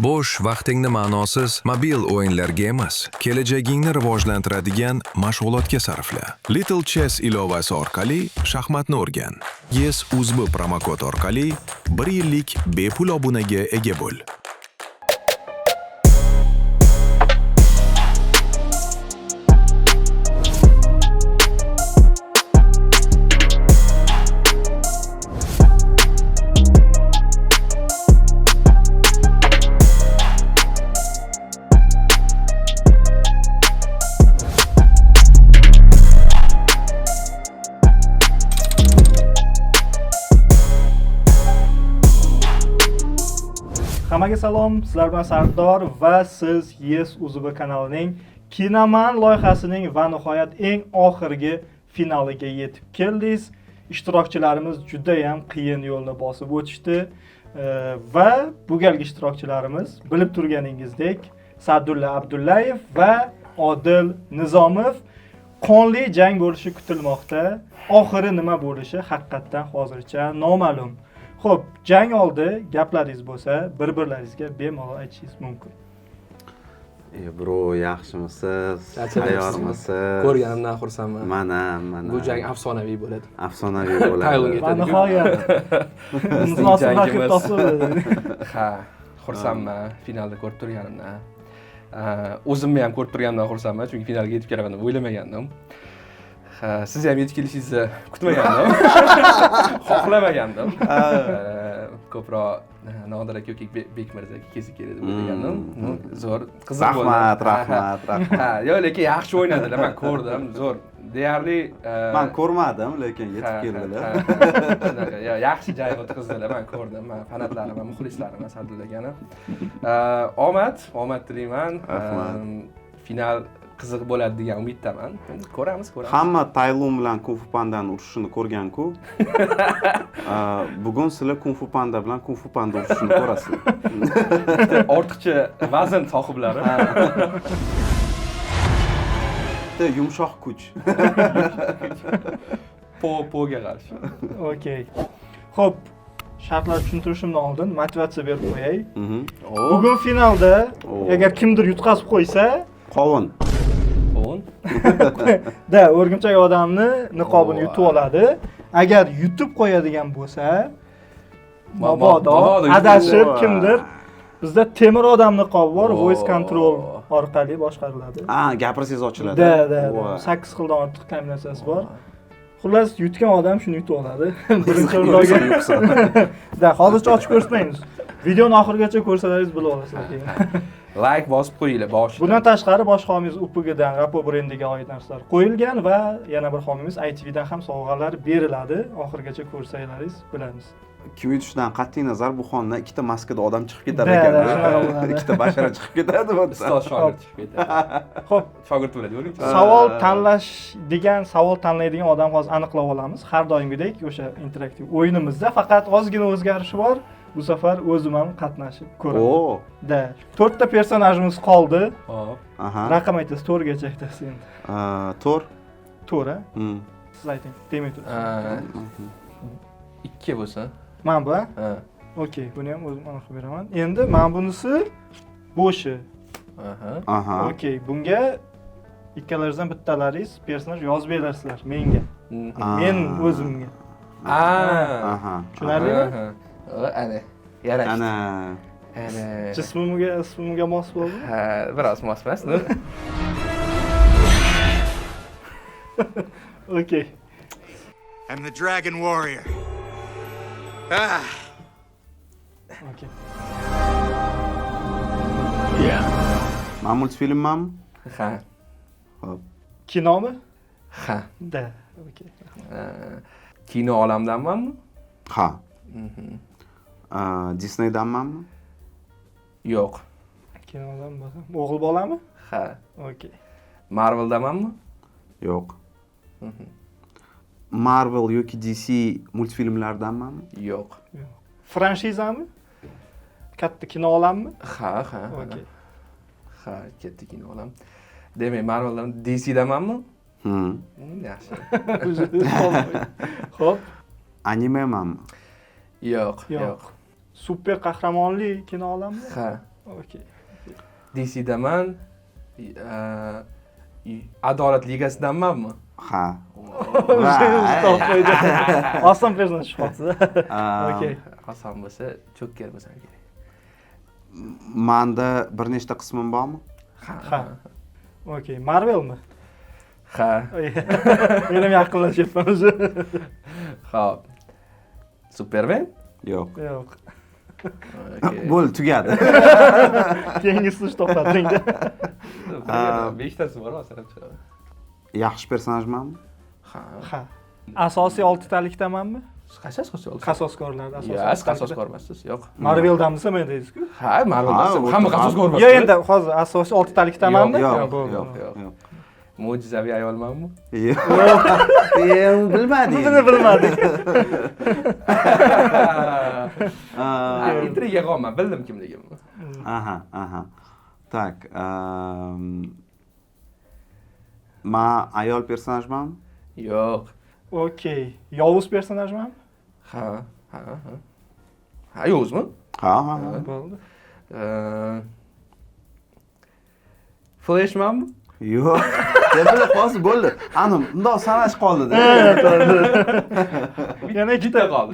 Bo'sh vaqtingni ma'nosiz mobil o'yinlarga emas, kelajagingni rivojlantiradigan mashg'ulotga sarfla. Little Chess ilovasi orqali shaxmatni o'rgan. YesUzB promokod orqali 1 yillik bepul obunaga ega bo'l. Hammaga salom, sizlar bilan Sardor va siz YesUzB kanalining Kinaman loyihasining va nihoyat eng oxirgi finaliga yetib keldingiz. Ishtirokchilarimiz juda ham qiyin yo'lni bosib o'tishdi va bu galgi ishtirokchilarimiz bilib turganingizdek Sa'dulla Abdullayev va Odil Nizomov. Qonli jang bo'lishi kutilmoqda. Oxiri nima bo'lishi haqiqatan hozircha noma'lum. Xo'p, jang oldi gaplaringiz bo'lsa, bir-birlaringizga bemalol aytishingiz mumkin. Bro, yaxshimisiz? Tayyormisiz? Ko'rganimdan xursandman. Mana. Bu jang afsonaviy bo'ladi. Afsonaviy bo'ladi. Va nihoyat munosib raqib topildi. Ha, xursandman finalda ko'rib turganimdan. O'zimni ham ko'rib turganimdan xursandman, chunki finalga yetib kelaman deb o'ylamagandim. Siz ham yetib kelishingizni kutmagandim. Xohlamagandim. Ko'proq Nodir aka yoki Bekmirza kelsa kerak deb o'ylagandim. Zo'r qiziq bo'ldi. Rahmat. Ha, yo'q, lekin yaxshi o'ynadilar. Men ko'rdim, zo'r. Deyarli Men ko'rmadim, lekin yetib keldilar. Yaxshi jang o'tkazdilar. Men ko'rdim. Men fanatlarim va muxlislarim Sa'dulla akani. Omad tilayman. Final qiziq bo'ladi degan umiddaman. Ko'ramiz. Hamma Taylum bilan Kung Fu Pandani urushishini ko'rgan-ku. Bugun sizlar Kung Fu Panda bilan Kung Fu Panda urushishini ko'rasizlar. Ortiqcha vazn sohiblari. Yumshoq kuch. Po'ga qarshi. Okey. Xo'p, shartlar tushuntirishimdan oldin motivatsiya berib qo'yay. Bugun finalda agar kimdir yutqazib qo'ysa, qovun. Da o'rgimchak odamni niqobini yutib oladi. Agar yutib qo'yadigan bo'lsa, mabodo adashib kimdir bizda temir odam niqobi bor, voice control orqali boshqariladi. Gapirsangiz ochiladi. Da. 8 xildan ortiq kombinatsiyasi bor. Xullas, yutgan odam shuni yutib oladi. Birinchi o'ringa. Da, hozircha ochib ko'rsatmaymiz. Videoni oxirigacha ko'rsalaringiz bilib olasizlar keyin. Like bosib qo'yinglar boshida. Bundan tashqari bosh homiyimiz UPGdan Rapo brendiga oid narsalar qo'yilgan va yana bir homiyimiz ITVdan ham sovg'alar beriladi. Oxirigacha ko'rsalaringiz bilamiz. Kim yutishdan qat'iy nazar bu xondan ikkita maskada odam chiqib ketar ekan. Ikkita bashara chiqib ketadi bo'lsa. Ustoz shogird chiqib ketadi. Xo'p, shogird bo'ladi, o'rgimchak. Savol tanlaydigan odam hozir aniqlab olamiz. Har doimgidek o'sha interaktiv o'yinimizda faqat ozgina o'zgarishi bor. Bu safar o'zim ham qatnashib ko'raman. Da, 4 ta personajimiz qoldi. Hop. Raqam aytasiz, 4 gacha aytasiz endi. 4. 4 a? Siz ayting, demay turasiz. 2 bo'lsa. Men bu? Ha. Okey, buni ham o'zim aniq beraman. Endi men bunisi bo'shi. Okey, bunga ikkalaringizdan bittalaringiz personaj yozib berarsizlar menga. Men o'zimga. Tushunarlimi? Ana, yarashdi. Ana. Jismimga mos bo'ldimi? Ha, biroz mos emas. Okay. I'm the Dragon Warrior. Okay. Men multfilmmanmi? Ha. Xo'p. Kinomi? Ha. Da. Okay. Kino olamdanmanmi? Ha. Disneydanmanmi? Yo'q. Kinodan bo'lsa, o'g'il bolami? Ha. Okay. Marveldamanmi? Yo'q. Marvel yoki DC multfilmlaridanmanmi? Yo'q. Franshizami? Katta kino olammi? Ha. Okay. Ha, katta kino olam. Demak, Marveldan DCdamanmi? Yaxshi. Xo'p. Animemanmi? Yo'q. Super qahramonli kino olammi? Ha. Okey. DC'daman. Adolat ligasidanmanmi? Ha. Stop qo'ydi. Oson personaj chiqyapti. Okey. Oson bo'lsa, cho'kkan bo'lsa kerak. Manda bir nechta qismim bormi? Ha. Okey. Marvelmi? Ha. Men ham yaqinlashyapman o'zi. Xo'p. Superman? Yo'q. Yo'q. Okay. Bo'ldi, tugadi. Keyingisini to'xtatingda. 5 tasi bor, sanab chiqaman. Yaxshi personajmanmi? Ha. Ha. Asosiy 6 talikdamanmi? Qancha asosiy oldi? Qasoskorlar asosiy. Yo'q, qasoskor emassiz, yo'q. Marveldamisiz men deysiz-ku? Ha, Marvelda hamma qasoskor emas. Yo'q, endi hozir asosiy 6 talikdamanmi? Yo'q, yo'q. Mo'jizaviy ayolmanmi? Yo'q. Bilmadim. Buni bilmadik. Intriga qolman, bildim kimligimni. Aha. Tak. Men ayol personajmanmi? Yo'q. Okey. Yovuz personajmanmi? Ha. Ha, yo'qmi? Ha. Bo'ldi. Flashmanmi? Yo'q. Debili hozir bo'ldi. Ana, bundoq sanash qoldi-da. Yana Ikkita qoldi.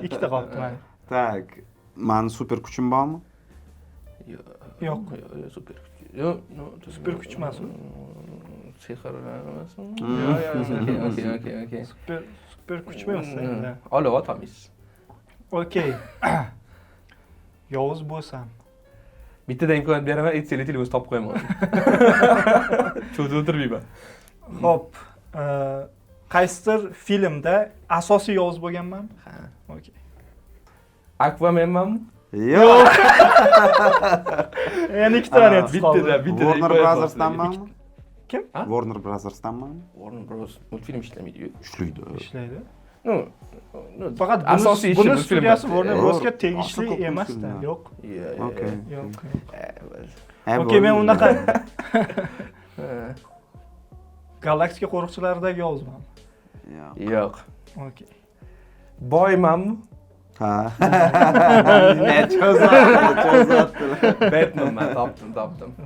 Ikkita qoldi. Tak. Men super kuchim bormi? Yo'q. Super kuch. Yo'q, Super kuch emas u. Sehr emasmi? Okey. Super kuch emas endi. Olib otamiz. Okey. Yovuz bo'lsam. Bittada imkoniyat beraman, aytsangiz telefon topib qo'yaman. Cho'zib o'tirmayman. Xo'p, qaysidir filmda asosiy yovuz bo'lganmanmi? Ha. Okey. Aquamanmanmi? Yo'q. Yana ikkita variant qoldi. Bittada. Warner Brothers'danmi? Kim? Warner Brothers'danmi? Warner Bros. Multfilm ishlaydi-ku. Ishlaydi. No, No, faqat asosiy ishi buni multfilm. studiyasi Warner Yo'q, Bros'ga boshqa tegishli ko'p emas-da. multfilmlar. Yo'q. Okey. Yo'q. Ha, Okey, men bo'ldi. unaqa Galaktika qo'riqchilaridagi yovuzman. Yo'q. Okey. Boymanmi? Ha. Ne cho'zatdi. Batmanman, topdim.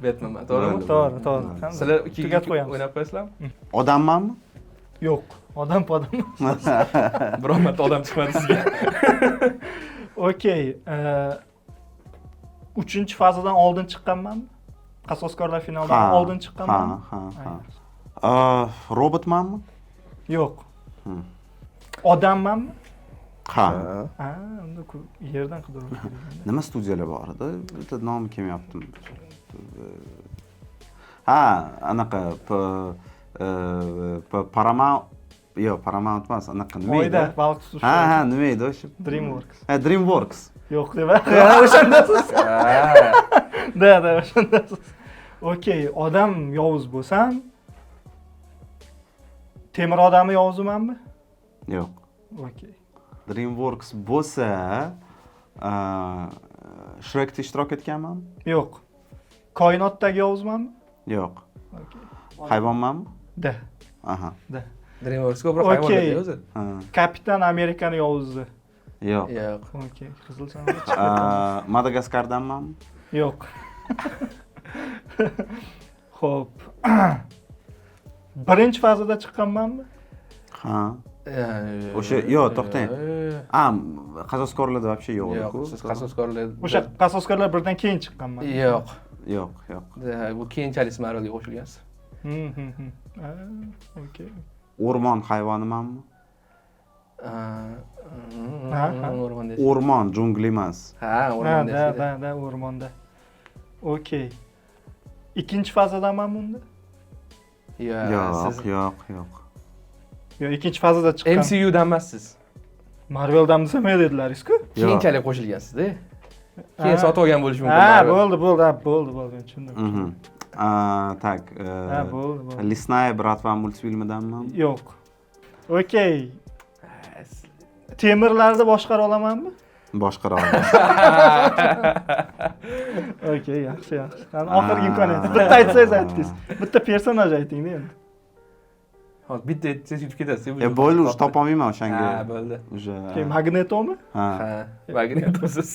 Batmanman, to'g'rimi? To'g'ri. Sizlar ikki Tugatib qo'yamiz. o'ynab qo'yasizlarmi? Odammanmi? Yo'q. Odam. Biror marta odam chiqmadi sizga. Okey. 3-fazadan oldin chiqqanmanmi? Qasoskorlar finalidan oldin chiqqanmanmi? Ha. Robotmanmi? Yo'q. Odammanmi? Ha. Unda yerdan qidirib kerak. Nima studiyalar bor edi? Bitta nomi kelmayapti. Ha, anaqa Paramount emas, anaqa nima edi? Oyda baliq tutish. Ha, nima edi o'sha? Dreamworks. Ha, Dreamworks. Yo'q deb. O'shandasiz. Da, o'shandasiz. Okey, odam yovuz bo'lsam, temir odami yovuzimanmi? Yo'q. Okey. Dreamworks bo'lsa, Shrek'da ishtirok etganmanmi? Yo'q. Koinotdagi yovuzmanmi? Yo'q. Okey. Hayvonmanmi? Da. Aha. Dreamworks ko'proq hayvon Okey. edi o'zi. Ha. Kapitan Amerikani yovuzi. Yo'q. Yo'q. Okey, qizil sana. Madagaskardanmanmi? Yo'q. Xo'p. Birinchi fazada chiqqanmanmi? Ha. O'sha yo'q, to'xtang. Qasoskorlarda вообще yo'q. Yo'q, siz qasoskorlar. O'sha qasoskorlar birdan keyin chiqqanman. Yo'q. Yo'q. Bu keyinchalik Marvelga qo'shilgansiz. Okey. O'rmon hayvonimanmi? O'rmon deysiz. O'rmon, jungli emas. Ha, o'rmon deysiz. Da, o'rmonda. Okey. Ikkinchi fazadamanmi unda? Yo'q. Yo'q, ikkinchi fazada chiqqan. MCU'dan emassiz. Marveldan desam dedilaringiz-ku? Keyinchalik qo'shilgansiz-da. Keyin sotib olgan bo'lish mumkin. Ha, bo'ldi, men tushundim. Tak. Ha, bo'ldi. Лесная братва multfilmidanmi? Yo'q. Okey. Temirlarni boshqara olamanmi? Boshqara oldim. Okey, yaxshi. Qani oxirgi imkoniyat. Bitta aytsangiz aytdingiz. Bitta personaj ayting-da endi. Hozir bitta aytsangiz yutib ketasiz. Bo'ldi, topa olmayman o'shanga. Ha, bo'ldi. Уже. Magnetomi? Ha. Ha, Magnetosiz.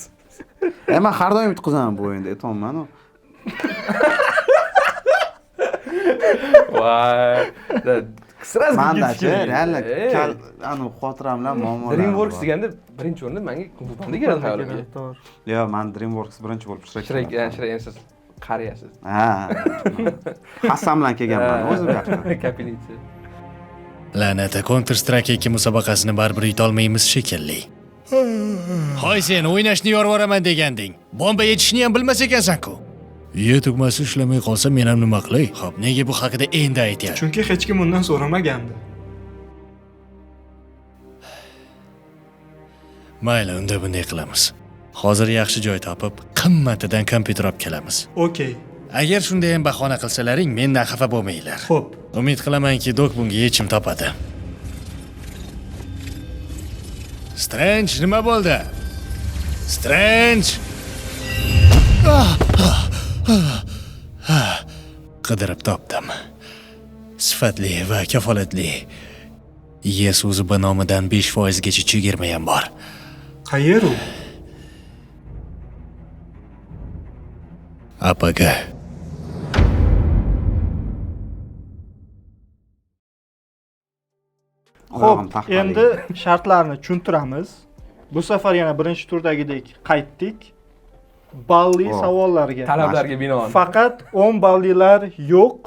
Men har doim yutqizaman bu o'yinda, aytolmayman. Voy. Sraz Manda-chi, real anu xotiram bilan muammolar. DreamWorks deganda birinchi o'rinda menga Kung-Fu keladi hayolimga. Yo, men DreamWorks birinchi bo'lib Shrek, siz qariyasiz. Ha. Hasan bilan kelganman, o'zim gapiraman. Kapinitsiya. La'nati, Counter Strike 2 musobaqasini baribir yutolmaymiz shekilli. Hoy, sen o'ynashni yorvoraman deganding. Bomba yetishni ham bilmas ekansan-ku. Uyi tugmasi ishlamay qolsa men ham nima qilay? Xo'p, nega bu haqida endi aytyapsiz? Chunki hech kim undan so'ramagandi. Mayli, unda bunday qilamiz. Hozir yaxshi joy topib, qimmatidan kompyuter olib kelamiz. Okey. Agar shunday ham bahona qilsalaring, mendan xafa bo'lmanglar. Xo'p. Umid qilamanki, Dok bunga yechim topadi. Strange, nima bo'ldi? Strange! Qidirib topdim. Sifatli va kafolatli. Yes o'zi nomidan 5% gacha chegirma ham bor. Qayer u? APG. Xo'p, endi shartlarni tushuntiramiz. Bu safar yana birinchi turdagidek qaytdik. Balli savollarga. Talablarga binoan. Faqat 10 ballilar yo'q.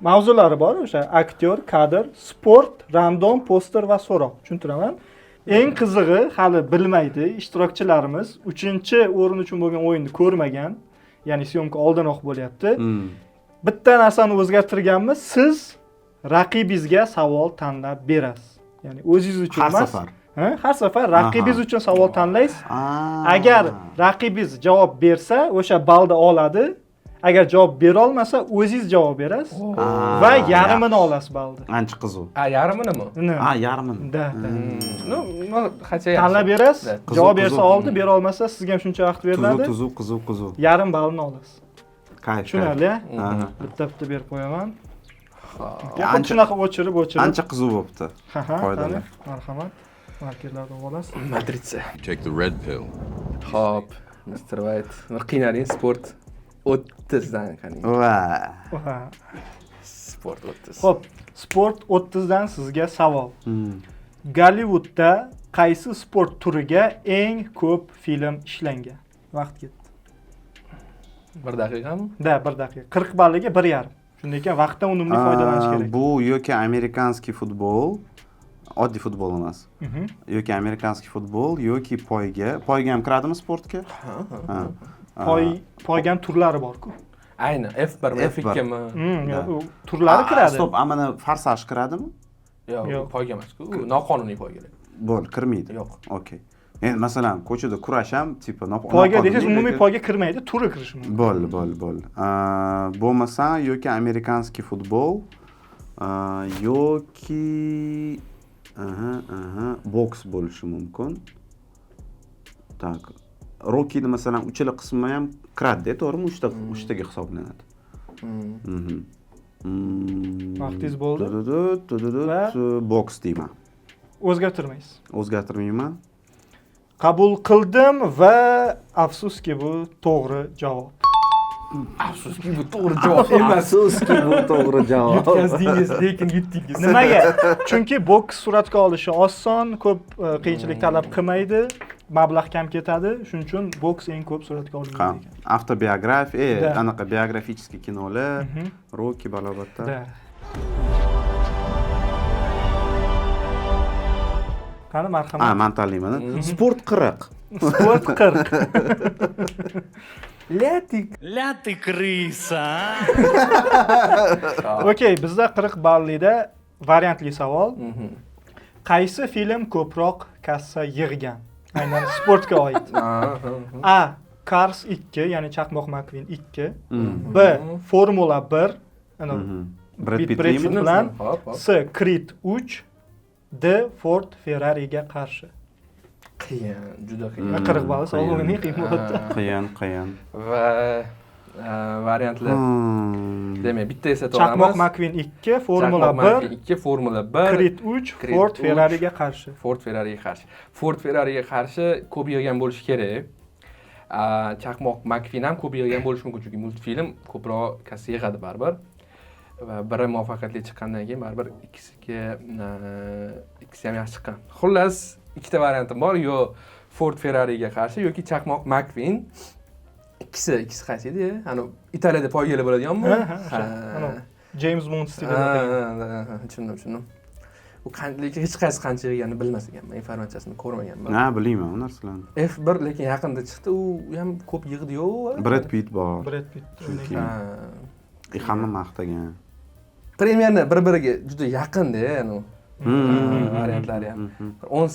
Mavzulari bor o'sha aktyor, kadr, sport, random, poster va so'roq. Tushuntiraman. Eng qizig'i hali bilmaydi ishtirokchilarimiz 3-o'rin uchun bo'lgan o'yinni ko'rmagan. Ya'ni syomka oldinroq bo'lyapti. Bitta narsani o'zgartirganmiz. Siz raqibingizga savol tanlab berasiz. Ya'ni o'zingiz uchun emas. Har safar raqibingiz uchun savol tanlaysiz. Agar raqibingiz javob bersa, o'sha balni oladi. Agar javob bera olmasa, o'zingiz javob berasiz va yarmini olasiz balni. Ancha qiziq. Yarminimi? Yarmini. Da. No, qancha tanlab berasiz. Javob bersa oldi, bera olmasa sizga ham shuncha vaqt beriladi. Qiziq. Yarim balni olasiz. Kayf. Tushunarli? Bitta berib qo'yaman. Ancha shunaqa o'chirib. Ancha qiziq bo'libdi. Qoidalar. Marhamat. Markerlarni olasiz. Matrica. Take the red pill. Hop, Mr. White. Qiynaling sport 30 dan qaning. Sport 30. Xo'p, sport 30 dan sizga savol. Gollivudda qaysi sport turiga eng ko'p film ishlangan? Vaqt ketdi. 1 daqiqami? Da, 1 daqiqa. 40 balliga 1,5. Shunday ekan vaqtdan unumli foydalanish kerak. Bu yoki amerikanskiy futbol, oddiy futbol emas. Yoki amerikanskiy futbol yoki poyga ham kiradimi sportga? Poygan turlari bor-ku. Ayni, F1 mi, F2 mi? Turlari kiradi. Stop, amana farsaj kiradimi? Yo'q, poyga emas-ku. Noqonuniy poygalar. Bo'l, kirmaydi. Yo'q. Okey. Endi masalan, ko'chada kurash ham tipa poyga desangiz umumiy poyga kirmaydi, turi kirishi mumkin. Bo'ldi. Bo'lmasa yoki amerikanskiy futbol yoki boks bo'lishi mumkin. Tak. Rocky'ni masalan uchala qismi ham kiradi, to'g'rimi? 3taga hisoblanadi. Vaqtingiz bo'ldi. Boks deyman. O'zgartirmaysiz. O'zgartirmayman. Qabul qildim va afsuski bu to'g'ri javob. Afsuski bu to'g'ri javob emas. Afsuski bu to'g'ri javob. Yutqazdingiz, lekin yutdingiz. Nimaga? Chunki boks suratga olishi oson, ko'p qiyinchilik talab qilmaydi, mablag' kam ketadi. Shuning uchun boks eng ko'p suratga olingan ekan. Avtobiografiya, anaqa biografiskiy kinolar, Rocky balobatda. Qani marhamat. Men tanlayman. Sport 40. Sport 40. Latik risa. Okey, bizda 40 ballida variantli savol. Qaysi film ko'proq kassa yig'gan? Aynan sportga oid. A. Cars 2, ya'ni Chaqmoq McQueen 2. B. Formula 1, Brad Pitt bilan. C. Creed 3. D. Ford Ferrari'ga qarshi. Qiyin, juda qiyin. 40 ball savol o'yini qiyin bo'ldi. Qiyin. Va variantlar. Demak, bitta eslatib Chaqmoq olamiz. McQueen 2, Formula 1, 2, Formula 1, Creed 3, Creed Ford 3. Ferrari'ga qarshi. Ford Ferrari'ga qarshi ko'p yig'gan bo'lishi kerak. Chaqmoq McQueen ham ko'p yig'gan bo'lishi mumkin, chunki multfilm ko'proq kassa yig'adi baribir. Va biri muvaffaqiyatli chiqqandan keyin baribir ikkisi ham yaxshi chiqqan. Xullas, ikkita variantim bor, yo Ford Ferrari'ga qarshi yoki Chaqmoq McQueen. Ikkisi qaysi edi? Ana Italiyada poygali bo'ladiganmi? James Bond stilida. Tushundim. U lekin hech qaysi qancha yig'ganini bilmas ekanman, informatsiyasini ko'rmaganman. Ha, bilmayman u narsalarni. F1 lekin yaqinda chiqdi, u ham ko'p yig'di-yu. Brad Pitt bor. Brad Pitt. Hamma maqtagan. Premyerni bir-biriga juda yaqin-da, anu. Variantlari ham. 10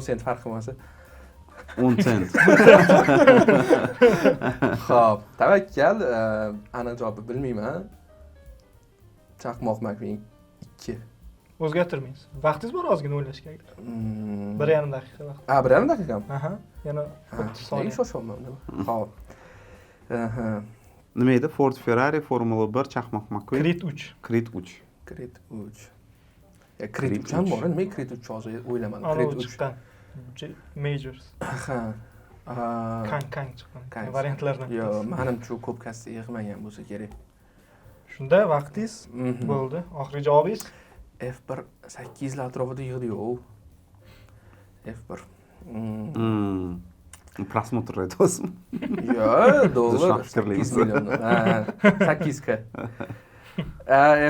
sent farq qilmasa. 10 sent. Xo'p, tavakkal, aniq javobni bilmayman. Chaqmoq McQueen 2. O'zgartirmaysiz. Vaqtingiz bor ozgina o'ylashga. 1,5 daqiqa vaqt. 1,5 daqiqami? Aha, yana 30 soniya. Nega shoshyapman? Xo'p. Nima edi? Ford Ferrari, Formula 1, Chaqmoq McQueen. Creed 3. Creed 3. Creed 3. Creed 3 ham bor, nima Creed 3 hozir o'ylamadim. Creed 3 chiqqan. Majors. Ha. Kang chiqqan. Variantlardan. Yo'q, menimcha ko'p kassa yig'magan bo'lsa kerak. Shunda vaqtingiz bo'ldi. Oxirgi javobingiz? F1 8 yil atrofida yig'di-yu. F1. Просмотр aytasizmi? Yo'q, dollar Fikrlaymiz. 8 million. Ha, 8 ga.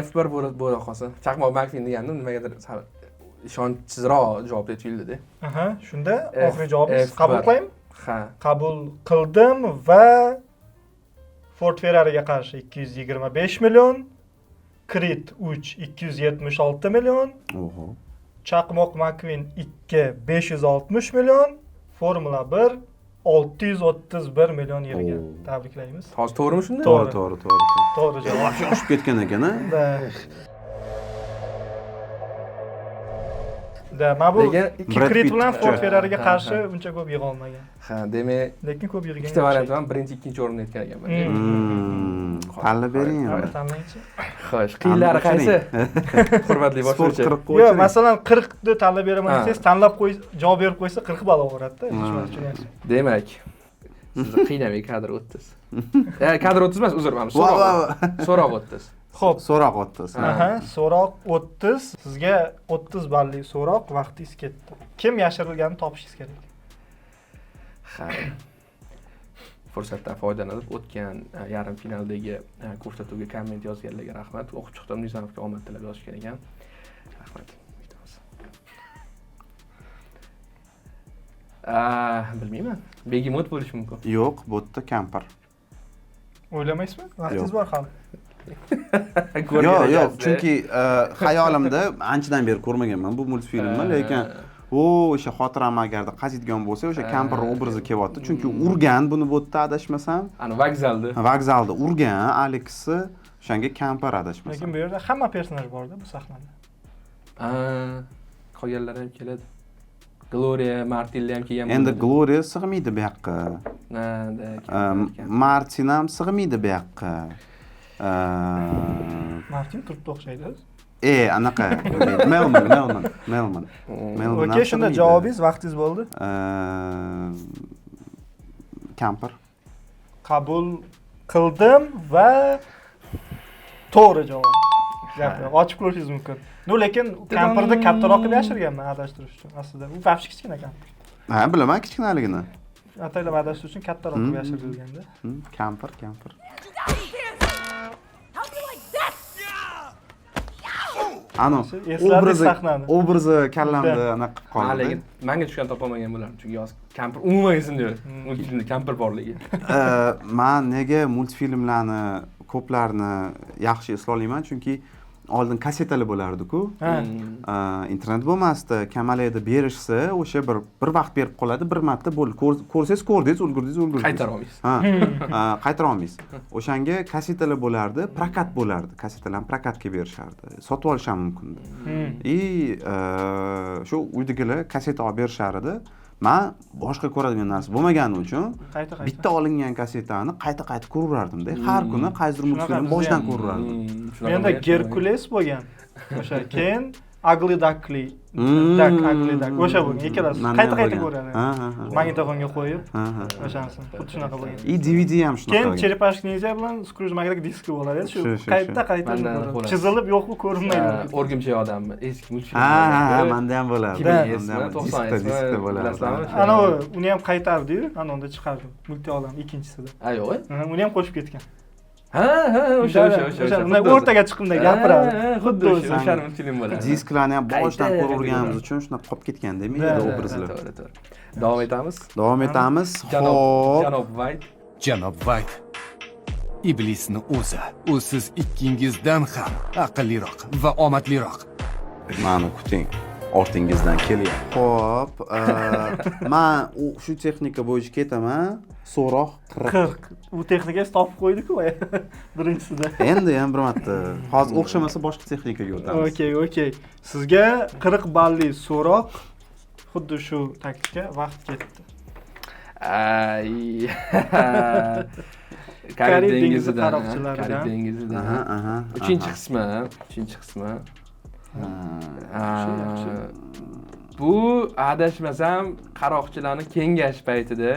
F1 bo'la qolsa. Chaqmoq McQueen degandim, nimagadir ishonchsizroq javob aytildi-da. Aha, shunda oxirgi javobingiz qabul qilaymi? Ha. Qabul qildim va Ford Ferrari'ga qarshi 225 million, Creed 3 276 million, Oho. Chaqmoq McQueen 2 560 million, Formula 1 631 million yerga. Tabriklaymiz. Hozir to'g'rimi shunda? To'g'ri. To'g'ri javob. Oshib ketgan ekan-a? Mana bu Lekin ikki Brad Creed Pitt bilan Ford kuchi. Ferrari'ga qarshi uncha ko'p yig'a olmagan. Ha, demak, Lekin ko'p yig'gan. ikkita variant ham birinchi, ikkinchi o'rinda aytgan ekanman. Tanlab bering. Tanlaychi. Xo'sh, qiyinlari qaysi? Hurmatli Sport boshlovchi. 40 qo'ychi. Yo'q, masalan 40 ni tanlab beraman desangiz, tanlab qo'y, javob berib qo'ysa 40 balo bo'ladida. Tushunyapsiz. Demak, sizni qiynamay kadr 30. Kadr 30 emas, uzr, mana so'roq 30. Xo'p, So'roq o'tdi. aha, so'roq 30. Sizga 30 balli so'roq, vaqtingiz ketdi. Kim yashirilganini topishingiz kerak. Ha. Fursatdan foydalanib o'tgan yarim finaldagi ko'rsatuvga komment yozganlarga rahmat. O'qib chiqdim, Nizamovga omad tilab yozishgan ekan. Rahmat. Bilmayman. Begimot bo'lishi mumkin. Yo'q, bu yerda kampir. O'ylamaysizmi? Vaqtingiz bor hali. Yo'q, chunki xayolimda anchadan beri ko'rmaganman bu multfilmni, lekin o'sha xotiram agarda qaziydigan bo'lsa, o'sha kampir obrazi kelyapti. Chunki urgan buni bu yerda adashmasam. Ana Vokzalda urgan Alexni, o'shanga kampir adashmasam. Lekin bu yerda hamma personaj bor-da bu sahnada. Qolganlar ham keladi. Gloria Martinli ham kelgan. Endi Gloria sig'maydi bu yoqqa. Martin ham sig'maydi bu yoqqa. Martin turibdi o'xshaydi. Anaqa. Melman. Okey, shunda javobingiz vaqtingiz bo'ldi. Kampir. Qabul qildim va to'g'ri javob. Gapni ochib ko'rishingiz mumkin. Lekin kampirni kattaroq qilib yashirganman adashtirish uchun aslida. U vaqti kichkina kampir. Ha, bilaman kichkinaligini. Ataylab adashtirish uchun kattaroq qilib yashirilganda. Kampir. Ano, obrazi kallamda anaqa qilib qoldi. Lekin menga tushgan topolmagan bo'lardim, chunki hozir kampir umuman esimda yo'q. Multfilmda kampir borligi. Men nega multfilmlarni ko'plarini yaxshi eslayman, chunki oldin kassetalar bo'lardi-ku. Internet bo'lmasdi, kamalayda berishsa, o'sha bir vaqt berib qoladi, bir marta bo'ldi. Ko'rsangiz ko'rdingiz, ulgurdingiz. Qaytara olmaysiz. Qaytara olmaysiz. O'shanga kassetalar bo'lardi, prokat bo'lardi. Kassetalarni prokatga berishardi. Sotib olish ham mumkin edi. Shu uydagilar kasseta olib berishar edi. Men boshqa ko'radigan narsa bo'lmagani uchun Qayta. bitta olingan kasetani qayta ko'raverardim-da. Har kuni qaysidir multfilm boshidan ko'raverardim. Menda Gerkules bo'lgan. O'sha keyin Ugly Duckly. Ugly Duck. O'sha bo'lgan ikkalasi. Qayta ko'raman. Magnitofonga qo'yib, o'shansini. Xuddi shunaqa bo'lgan. И DVD ham shunaqa. Keyin Cherepashka Ninja bilan Scrooge McDuck diski bo'lar edi. Shu qayta chizilib yo'qmi ko'rinmaydi. O'rgimchak odammi? Eski multfilm. Menda ham bo'ladi. Diskda bo'ladi. Ana uni ham qaytardi-yu, ana unda chiqardim. Multiolam ikkinchisida. Yo'q. Uni ham qo'shib ketgan. O'sha. Unday o'rtaga chiqimda gapiradi. Xuddi o'sha multfilm bo'ladi. Disklarni ham boshidan ko'raverganimiz uchun shunaqa qolib ketganda menda obrazlar. To'g'ri. Davom etamiz. Xo'p. Janob White. Janob White. Iblisni o'zi. U siz ikkingizdan ham aqlliroq va omadliroq. Mani kuting. Ortingizdan kelyapti. Xo'p, men shu texnika bo'yicha ketaman. So'roq 40. U texnikasi topib qo'ydi-ku birinchisida. Endi ham bir marta. Hozir o'xshamasa boshqa texnikaga o'tamiz. Okey. Sizga 40 balli so'roq. Xuddi shu taktika vaqt ketdi. Karib dengizidan. qaroqchilaridan. 3-chi qismi. Bu adashmasam qaroqchilarning kengash paytida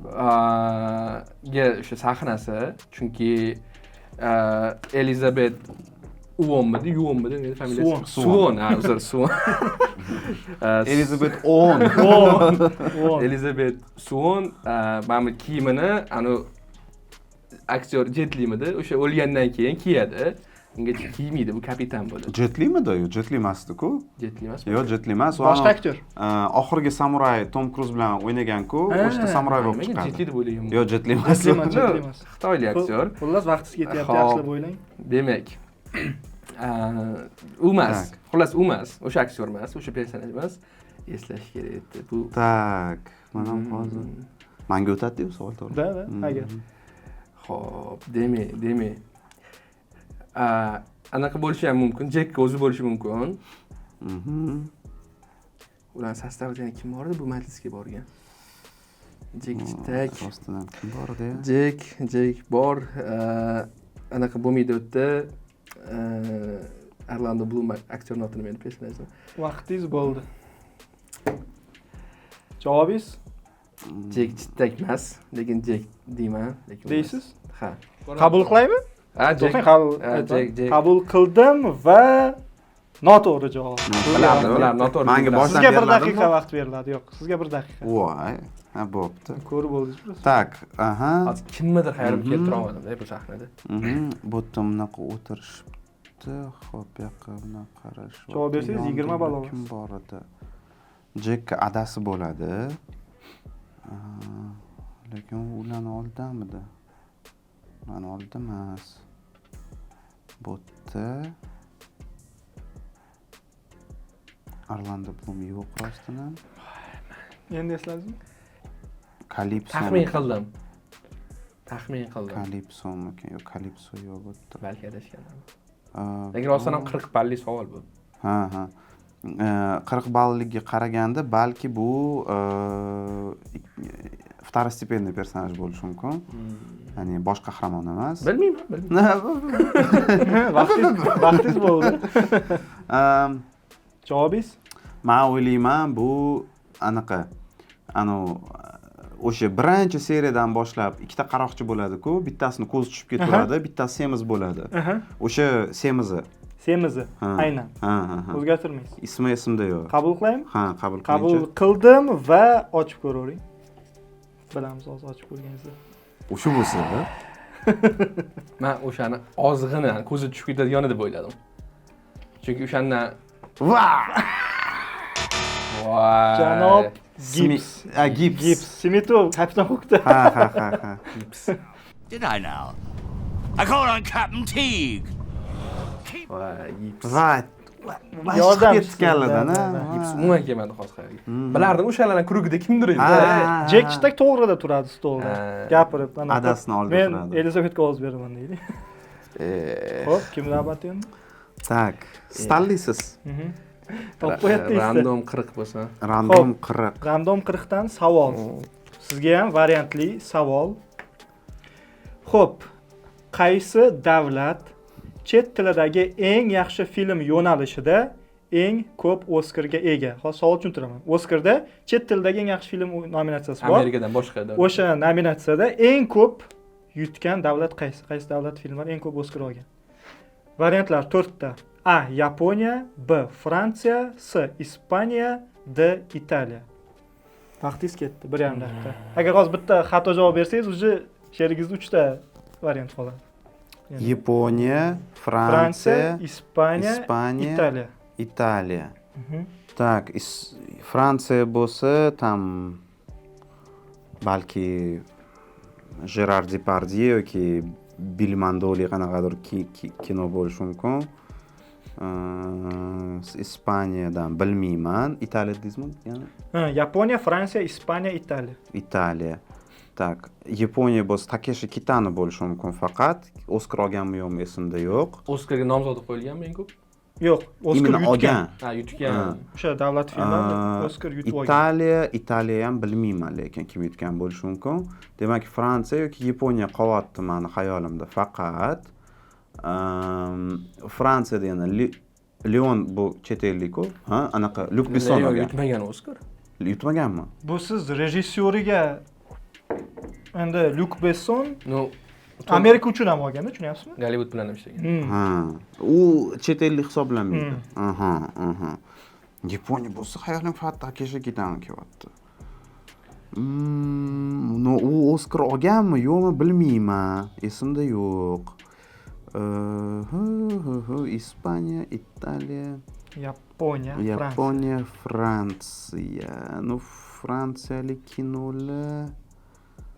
o'sha sahnasi, chunki Elizabeth Uonmidi, familiyasi? Suon, Suon. Elizabeth Owen. Elizabeth Suon mana kiyimini ana aktyor Jetlimidi, o'sha o'lgandan keyin kiyadi. Ungacha kiymaydi, bu kapitan bo'ladi. Jetlimidi? Yo'q, Jetli emasdi-ku. Jetli emasmi? Yo'q, Jetli emas. Boshqa aktyor. Oxirgi samuray Tom Cruise bilan o'ynagan-ku, o'shda samuray bo'lib chiqadi. Jetli deb o'ylaganman. Yo'q, Jetli emas. Xitoylik aktyor. Xullas vaqtingiz ketyapti, yaxshilab o'ylang. Demak, u emas. Xullas u emas, o'sha aktyor emas, o'sha personaj emas. Eslash kerak edi. Bu Tak, mana hozir menga o'tadi-ku savol to'g'ri. Da, agar. Xo'p, demak. Anaqa bo'lishi ham mumkin, Jekka o'zi bo'lishi mumkin. Ular sostavida yana kim bor edi bu majlisga borgan? Jek Chitak. Rostdan kim bor edi? Jek bor. Anaqa bo'lmaydi o'tdi. Orlando Bloom aktyor notini meni personajni. Vaqtingiz bo'ldi. Javobingiz? Jek Chitak emas, lekin Jek deyman, lekin. Deysiz? Ha. Qabul qilaymi? Jek. Qabul qildim va noto'g'ri javob. Ular noto'g'ri. Menga boshdan Sizga 1 daqiqa vaqt beriladi. Yo'q, sizga 1 daqiqa. Voy, bo'pti. Ko'rib oldingiz. Tak, Hozir kimnidir xayolimga keltira olmadim bu sahnada. Bu bunaqa o'tirishibdi. Xo'p, bu yoqqa bunaqa qarash. Javob bersangiz 20 ball olasiz. Kim bor edi? Jekka adasi bo'ladi. Lekin ularni oldamidi? Mana oldi emas. Bo'tdi. Orlando Bloom yo'q rostdan. Endi esladingizmi? Kalipso. Taxmin qildim. Kalipsomi? Yo'q, Kalipso yo'q bo'pti. Balki adashganman. Lekin rostdan ham 40 balli savol bu. Ha. 40 balliga qaraganda balki bu vtorостепенный personaj bo'lishi mumkin. Ya'ni bosh qahramon emas. Bilmayman. Vaqtingiz bo'ldi. Javobingiz? Men o'ylayman bu anaqa o'sha birinchi seriyadan boshlab ikkita qaroqchi bo'ladi-ku, bittasini ko'zi tushib ketaveradi, bittasi semiz bo'ladi. O'sha semizi. Aynan. O'zgartirmaysiz. Ismi esimda yo'q. Qabul qilaymi? Ha, qabul qiling. Qabul qildim va ochib ko'ravering. Bilamiz hozir ochib ko'rganingizda. O'sha bo'lsa, Men o'shani ozg'ini, ko'zi tushib ketadigan deb o'yladim. Chunki o'shandan Janob Gibbs. Gibbs. Simitov, kapitan Hookda. Ha. Gibbs. Did I now? I call on Captain Teague. Gibbs. Yordam ketganlardan, Gibbs umuman kelmadi hozir. Bilardim o'shalarning krugida kimdir edi. Jek Chitak to'g'rida turadi stolda. Gapirib, mana adasini oldida turadi. Men Elizabetga ovoz beraman deydi. Xo'p, kim navbat endi? Tak, stallisiz. Topib qo'yapti. Random 40 bo'lsa. Random 40. Random 40 dan savol. Sizga ham variantli savol. Xo'p, qaysi davlat chet tilidagi eng yaxshi film yo'nalishida eng ko'p Oscarga ega? Hozir savol tushuntiraman. Oscarda chet tilidagi eng yaxshi film nominatsiyasi bor. Amerikadan boshqa davlat. O'sha nominatsiyada eng ko'p yutgan davlat qaysi? Qaysi davlat filmlar eng ko'p Oscar olgan? Variantlar 4 ta. A. Yaponiya, B. Fransiya, C. Ispaniya, D. Italiya. Vaqtingiz ketdi, 1,5 daqiqa. Agar hozir bitta xato javob bersangiz, uje sheringizda 3 ta variant qoladi. Yaponiya, Fransiya, Fransiya, Ispaniya, Italiya. Italiya. Tak, Fransiya bo'lsa, tam balki Gerard Depardieu yoki Bill Mandoli qanaqadir kino bo'lishi mumkin. Ispaniyadan bilmayman. Italiya deysizmi? Yani? Yaponiya, Fransiya, Ispaniya, Italiya. Italiya. Tak, Yaponiya bo'lsa Takeshi Kitano bo'lishi mumkin faqat. Oscar olganmi yo'qmi esimda yo'q. Oscarga nomzod qo'yilganmi eng ko'p? Yo'q, Oscar Imini yutgan. Ha, yutgan. O'sha davlat filmlari Oscar yutib olgan. Italiya ham bilmayman, lekin kim yutgan bo'lishi mumkin. Demak, Fransiya yoki Yaponiya qolyapti meni xayolimda. Faqat Fransiyada yana Leon bu chet ellik-ku. Ha, anaqa Luc Besson olgan. Yutmagan Oscar. Yutmaganmi? Bu siz rejissyoriga endi Luc Besson No, Amerika uchun ham olganda, tushunyapsizmi? Gollivud bilan ham ishlagan. Ha, u chet ellik hisoblanmaydi. Aha. Yaponiya bo'lsa xayolim faqat Takeshi Kitano kelyapti. No, u Oscar olganmi, yo'qmi bilmayman. Esimda yo'q. Ispaniya, Italiya, Yaponiya, Fransiya. No, fransiyalik kinolar.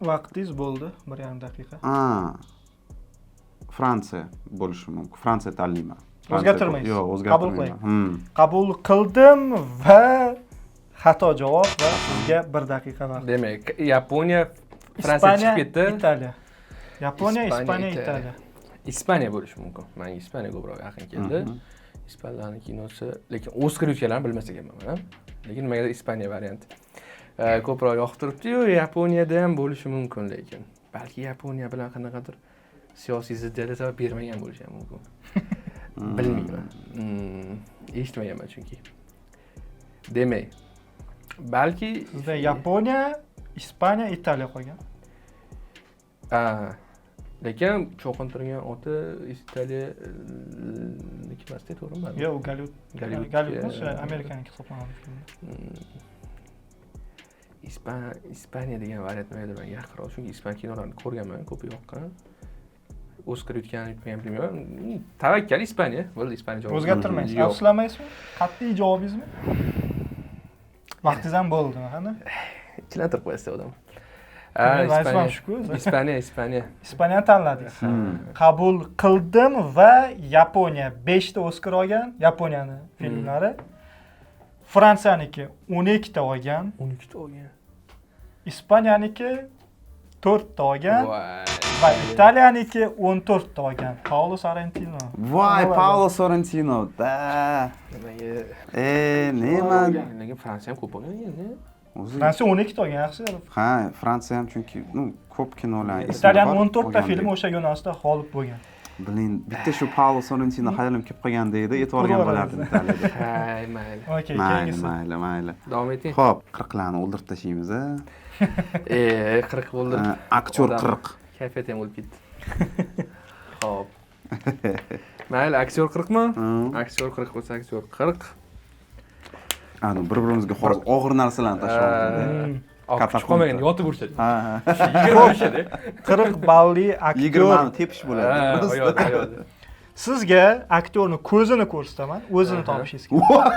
Vaqtingiz bo'ldi, 1,5 daqiqa. Fransiya bo'lishi mumkin. Fransiya tanlayman. O'zgartirmaysiz. Yo'q, o'zgartirmayman. Qabul qildim va xato javob va sizga 1 daqiqa vaqt. Demak, Yaponiya, Fransiya chiqib ketdi. Italiya. Yaponiya, Ispaniya, Italiya. Ispaniya bo'lishi mumkin. Menga Ispaniya ko'proq yaqin keldi. Ispanlarning kinosi, lekin Oscar yutganlarni bilmas ekanman men. Lekin menga Ispaniya varianti ko'proq yoqib turibdi-yu, Yaponiyada ham bo'lishi mumkin, lekin balki Yaponiya bilan qanaqadir siyosiy ziddiyatlar sabab bermagan bo'lishi ham mumkin. Bilmayman. Eshitmaganman chunki. Demak, balki sizda Yaponiya, Ispaniya, Italiya qolgan. Lekin cho'qintirgan oti Italiya emasdi, to'g'rimi? Yo'q, Gollivud. Gollivud Amerikaniki hisoblanadi. Ispaniya degan variant nimagadir menga yaqinroq, chunki ispan kinolarini ko'rganman, ko'p yoqqan. Oscar yutgan yutmagan bilmayman. Tavakkal Ispaniya. Bo'ldi, Ispaniya javob. O'zgartirmaysiz. Afsuslamaysizmi? Qat'iy javobingizmi? Vaqtingiz ham bo'ldi, qani? Chilantirib qo'yasiz odam. Ispaniya. Ispaniyani tanladingiz. Qabul qildim va Yaponiya 5 ta Oscar olgan, Yaponiyani filmlari. Fransiyaniki 12 ta olgan. 12 ta olgan. Ispaniyaniki 4 ta olgan. Va Italiyaniki 14 ta olgan. Paolo Sorrentino. Voy, Paolo Sorrentino. Da. Nima? Lekin Fransiya ham ko'p olgan endi. Fransiya 12 ta olgan, yaxshi. Ha, Fransiya ham chunki, ko'p kinolar. Italiyan 14 ta film o'sha yo'nalishda g'olib bo'lgan. Bilin, bitta shu Paolo Sorrentino xayolim kelib qolganda edi, e'tiborga bo'lardim Italiyaga. Hay, mayli. Okey, keyingisi. Mayli. Davom eting. Xo'p, 40larni o'ldirib tashlaymiz, a? 40 o'ldirib. Aktyor 40. Kayfiyat ham o'lib ketdi. Xo'p. Mayli, aktyor 40 mi? Aktyor 40 bo'lsa, aktyor 40. Ana, bir-birimizga hozir og'ir narsalarni tashlayapmiz. Katta qolmagan, yotib urishadi. Ha. 20 urishadi. 40 balli aktyor. 20 ni tepish bo'ladi. Ayoldi. Sizga aktyorni ko'zini ko'rsataman, o'zini topishingiz kerak.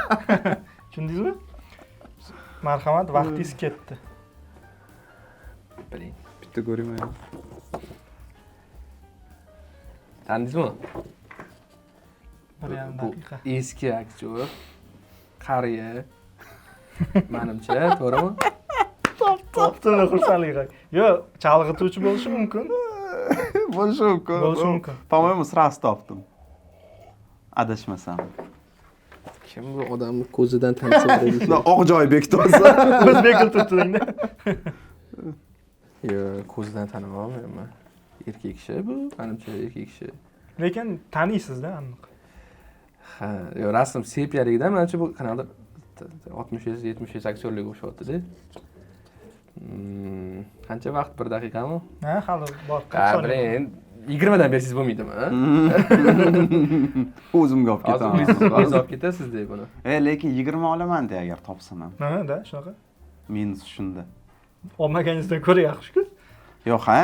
Tushundingizmi? Marhamat, vaqtingiz ketdi. Biling. Bitta ko'rayman. Tanidingizmi? 1,5 daqiqa. Eski aktyor. Qariya. Menimcha, to'g'rimi? Topdimmi xursandlik? Yo'q, chalg'ituvchi bo'lishi mumkin. Bo'lishi mumkin. Bo'lishi mumkin. По-моему, сразу topdim. Adashmasam. Kim bu odamni ko'zidan tanisa Oq joy bektosi. O'zbek til turtdingda. Yo'q, ko'zidan tana olmayman. Erkak kishi bu, menimcha erkak kishi. Lekin taniysizda aniq. Ha, yo'q, rasm sepiyaligidan menimcha bu kanalda 60-70 aktyorlarga o'xshyapti-da. Qancha vaqt? 1 daqiqami? Ha, hali bor. Bilen 20 dan bersangiz bo'lmaydimi? O'zimga olib ketaman. O'zingiz olib ketasiz-da buni. Lekin 20 olaman-da agar topsam ham. Ha, shunaqa. Minus shunda. Olmaganingizdan ko'ra yaxshi-ku. Yo'q, ha,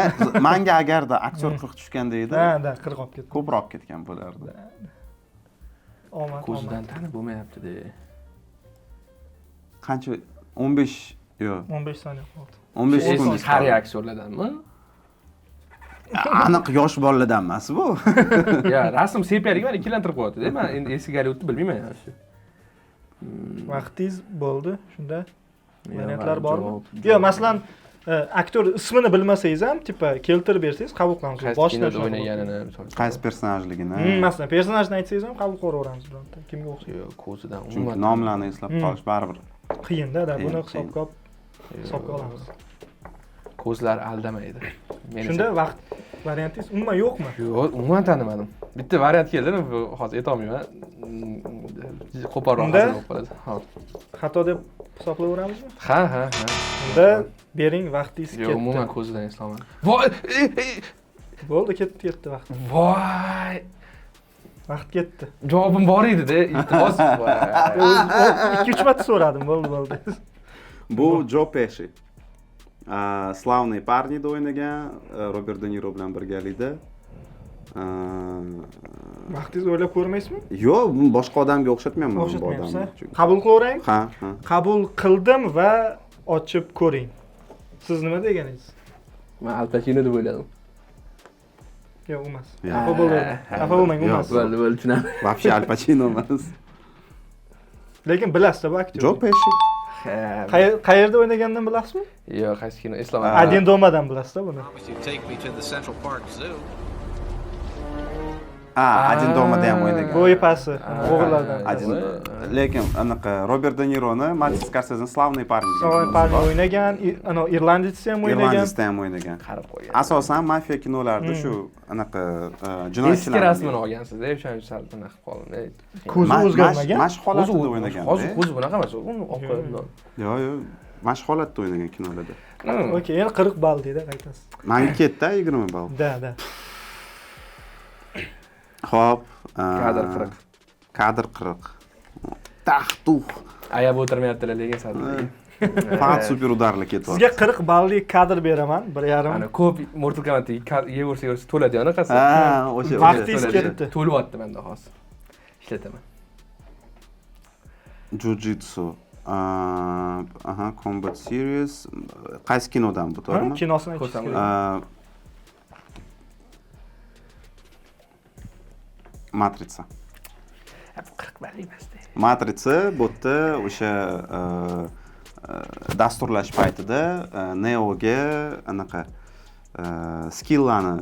menga agarda aktyor 40 tushganda edi, Ha, 40 olib ketdi. ko'proq ketgan bo'lardi. Omad. Ko'zidan tanib bo'lmayapti-da. Qancha 15 yo'q, 15 soniya qoldi. 15 sekund. Qari aktyorlardanmi? Aniq yosh bolalardan emas bu. Ya, rasm sepiyalik meni ikkilantirib qo'yadi-da. Men endi esiga olib o'tdi bilmayman yaxshi. Vaqtingiz bo'ldi, shunda variantlar bormi? Yo'q, masalan, aktyor ismini bilmasangiz ham, tipa keltirib bersangiz qabul qilamiz. Boshida o'ynaganini misol. Qaysi personajligini. Masalan, personajni aytsangiz ham qabul qilaveramiz bironta. Kimga o'xshaydi? Yo'q, ko'zidan Chunki nomlarni eslab qolish baribir. Qiyin-da, buni Qiyin. hisobga olamiz. Ko'zlar aldamaydi. Shunda vaqt variantingiz umuman yo'qmi? Yo'q, umuman tanimadim. Bitta variant keldi, hozir aytolmayman. Qo'polroq bo'lib qoladi. Hop. Xato deb hisoblayveramizmi? Ha. Unda bering, vaqtingiz ketdi. Yo'q, umuman ko'zidan eslolmadim. Voy! Bo'ldi, ketdi vaqt. Voy! Vaqt ketdi. Javobim bor edi-da, iltimos. 2-3 marta so'radim, bo'ldi. Bu Joe Pesci. Slavniy parnida o'ynagan, Robert De Niro bilan birgalikda. Vaqtingizni o'ylab ko'rmaysizmi? Yo'q, boshqa odamga o'xshatmayman bu O'xshatmayapsiz. odamni. Qabul qilaveraymi? Ha. Qabul qildim va ochib ko'ring. Siz nima deganingiz? Men Al Pacino deb o'yladim. Yo'q, emas. Xafa bo'lmang, emas. Bo'ldi, tushunaman. Вообще Al Pacino emas. Lekin bilasiz bu aktyor. Joe Pesci. Qayerda o'ynaganini bilasizmi? Yo'q, qaysi kino eslamadim. Один domadan bilasiz buni. Один domada ham o'ynagan. Bo'yi pasi, o'g'illardan. Lekin anaqa Robert De Nironi Martin Scorsese'ning Slavniy parni. Slavniy parni o'ynagan, irlandiyda ham o'ynagan. Irlandiyada ham o'ynagan. Qarib qo'ygan. Asosan mafiya kinolarida shu anaqa jinoyatchilar. Eski rasmini olgansiz-da, o'shaning uchun sal bunaqa qoldim. Ko'zi o'zgarmagan. Mashq holatida o'ynagan. Hozir ko'zi bunaqa emas, uni oqib. Yo'q, mashq holatda o'ynagan kinolarda. Okey, endi 40 ball deydi, qaytasiz. Menga ketdi 20 ball. Da. Kadr Xo'p, 40. Kadr 40. Taxtuh. Ayab o'tirmayaptilar lekin sal. Faqat super udarlar ketyapti. Sizga 40 balli kadr beraman, 1.5. Ana ko'p Mortal Kombat'ga yeversa to'ladi anaqasi. O'sha. Vaqtingiz ketdi. To'lyapti menda hozir. Ishlataman. Jiu-jitsu. Combat series. Qaysi kinodan bu, to'g'rimi? Kinosini aytsangiz. Matrica. 40 ball emas-da. Matrica bu yerda o'sha dasturlash paytida Neoga anaqa skilllarni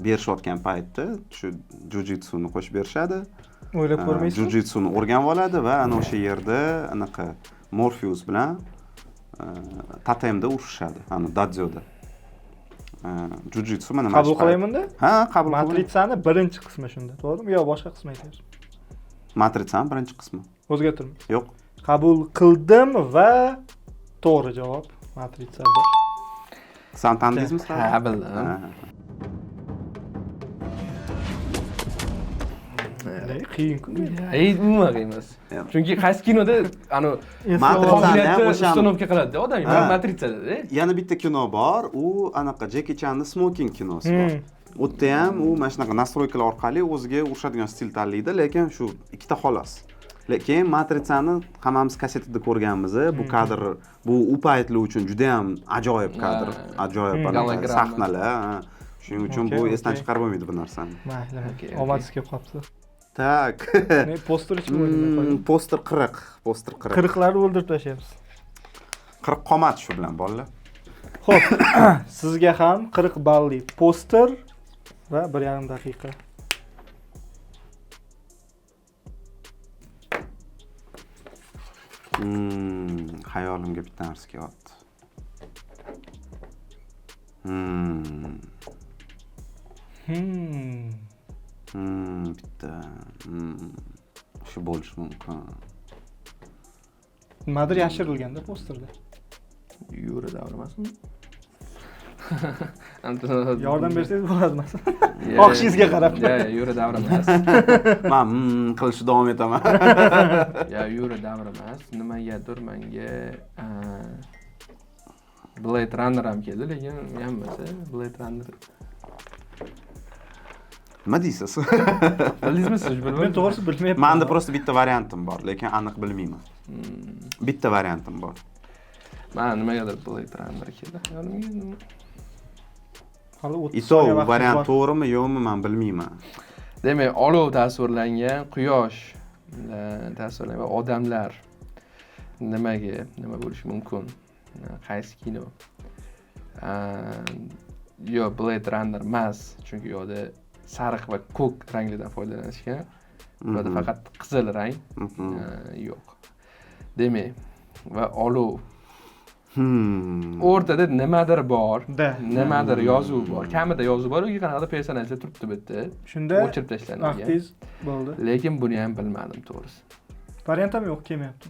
berishayotgan paytda shu jiu-jitsuni qo'shib berishadi. O'ylab ko'rmaysizmi? Jiu-jitsuni o'rganib oladi va ana o'sha yerda anaqa Morpheus bilan totemda urushishadi, ana Dadzoda. Jiu-jitsu mana qabul qilaymi-da? Ha, qabul qilaman. Matritsani birinchi qismi shunda, to'g'rimi? Yo, boshqa qismi aytasiz. Matritsani birinchi qismi. O'zgartirmaysiz. Yo'q. Qabul qildim va to'g'ri javob Matrica 1. San tandingizmi? Ha, bildim. Qiyin-ku. Umuman emas. Chunki qaysi kinoda ana Matritsani ham o'sha ustunovka qiladi odam, matritsada. Yana bitta kino bor, u anaqa Jeki Channing smoking kinosi bor. U yerda ham u mana shunaqa nastroykalar orqali o'ziga urishadigan stil tanlaydi, lekin shu ikkita xolos. Lekin Matritsani hammamiz kasetida ko'rganmiz. Bu kadr, bu u paytlar uchun juda ham ajoyib kadr, ajoyib sahnalar. Shuning uchun bu esdan chiqarib bo'lmaydi bu narsani. Mayli, omadsiz kelib qolibsiz. Tak. Poster uchun o'ynadim. Poster 40, poster 40. 40larni o'ldirib tashlayapsiz. 40 qomat shu bilan bolalar. Xo'p, sizga ham 40 balli poster va 1.5 daqiqa. Hayolimga bitta narsa kelyapti. Bitta. Shu bo'lishi mumkin. Nimadir yashirilganda posterda. Yura davr emasmi? Yordam bersangiz bo'ladi masalan. Xohishingizga qarab. Yura davr emas. Men qilishni davom etaman. Yura davr emas. Nimagadir menga Blade Runner ham keldi, lekin hammasi Blade Runner. Nima deysiz? Bildingizmi siz bilmayman. Men to'g'risi bilmayapman. Menda просто bitta variantim bor, lekin aniq bilmayman. Bitta variantim bor. Men nimagadir Blade Runner keldi. Hayolimga. Hali 30 Ito soniya vaqtingiz variant bor. to'g'rimi, yo'qmi men bilmayman. Demak, olov tasvirlangan quyosh tasvirlangan odamlar nima bo'lishi mumkin? Qaysi kino? Yo Blade Runner emas, chunki yo'da sariq va ko'k ranglardan foydalanishgan. Bunda faqat qizil rang yo'q. Demak, va olov o'rtada nimadir bor, nimadir yozuv bor. Kamida yozuv bor, yoki qanaqadir personajlar turibdi bu yerda. Shunda o'chirib tashlangan. vaqtingiz bo'ldi. Lekin buni ham bilmadim to'g'risi. Variant ham yo'q, kelmayapti.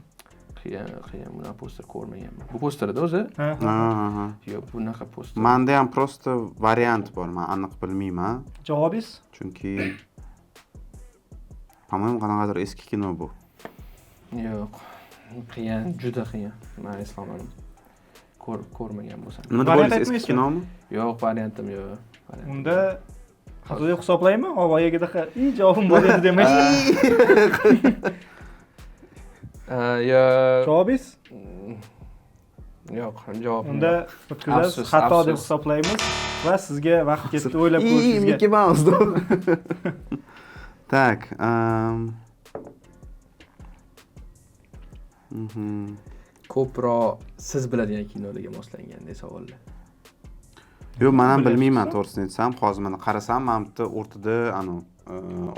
Qiyin, buni poster ko'rmaganman. Bu posterda o'zi? Ha. Yo'q, bunaqa poster. Menda ham просто variant bor, men aniq bilmayman. Javobingiz? Chunki по-моему, qanaqadir eski kino bu. Yo'q. Qiyin, juda qiyin. Men eslamadim. Ko'rmagan bo'lsam. Nima Variant deysiz, eski kinomi? Yo'q, variantim yo'q. Unda hozir hisoblaymi? Ovoyaga javobim bor edi demaysiz. Javobingiz? Yo'q, javob. Unda o'tkazasiz, xato deb hisoblaymiz va sizga vaqt ketdi o'ylab ko'rishingizga. Mickey Mouse. Так, ko'proq siz biladigan kinolarga moslanganday savollar. Yo'q, men ham bilmayman to'g'risini aytsam. Hozir mana qarasam, men bitta o'rtada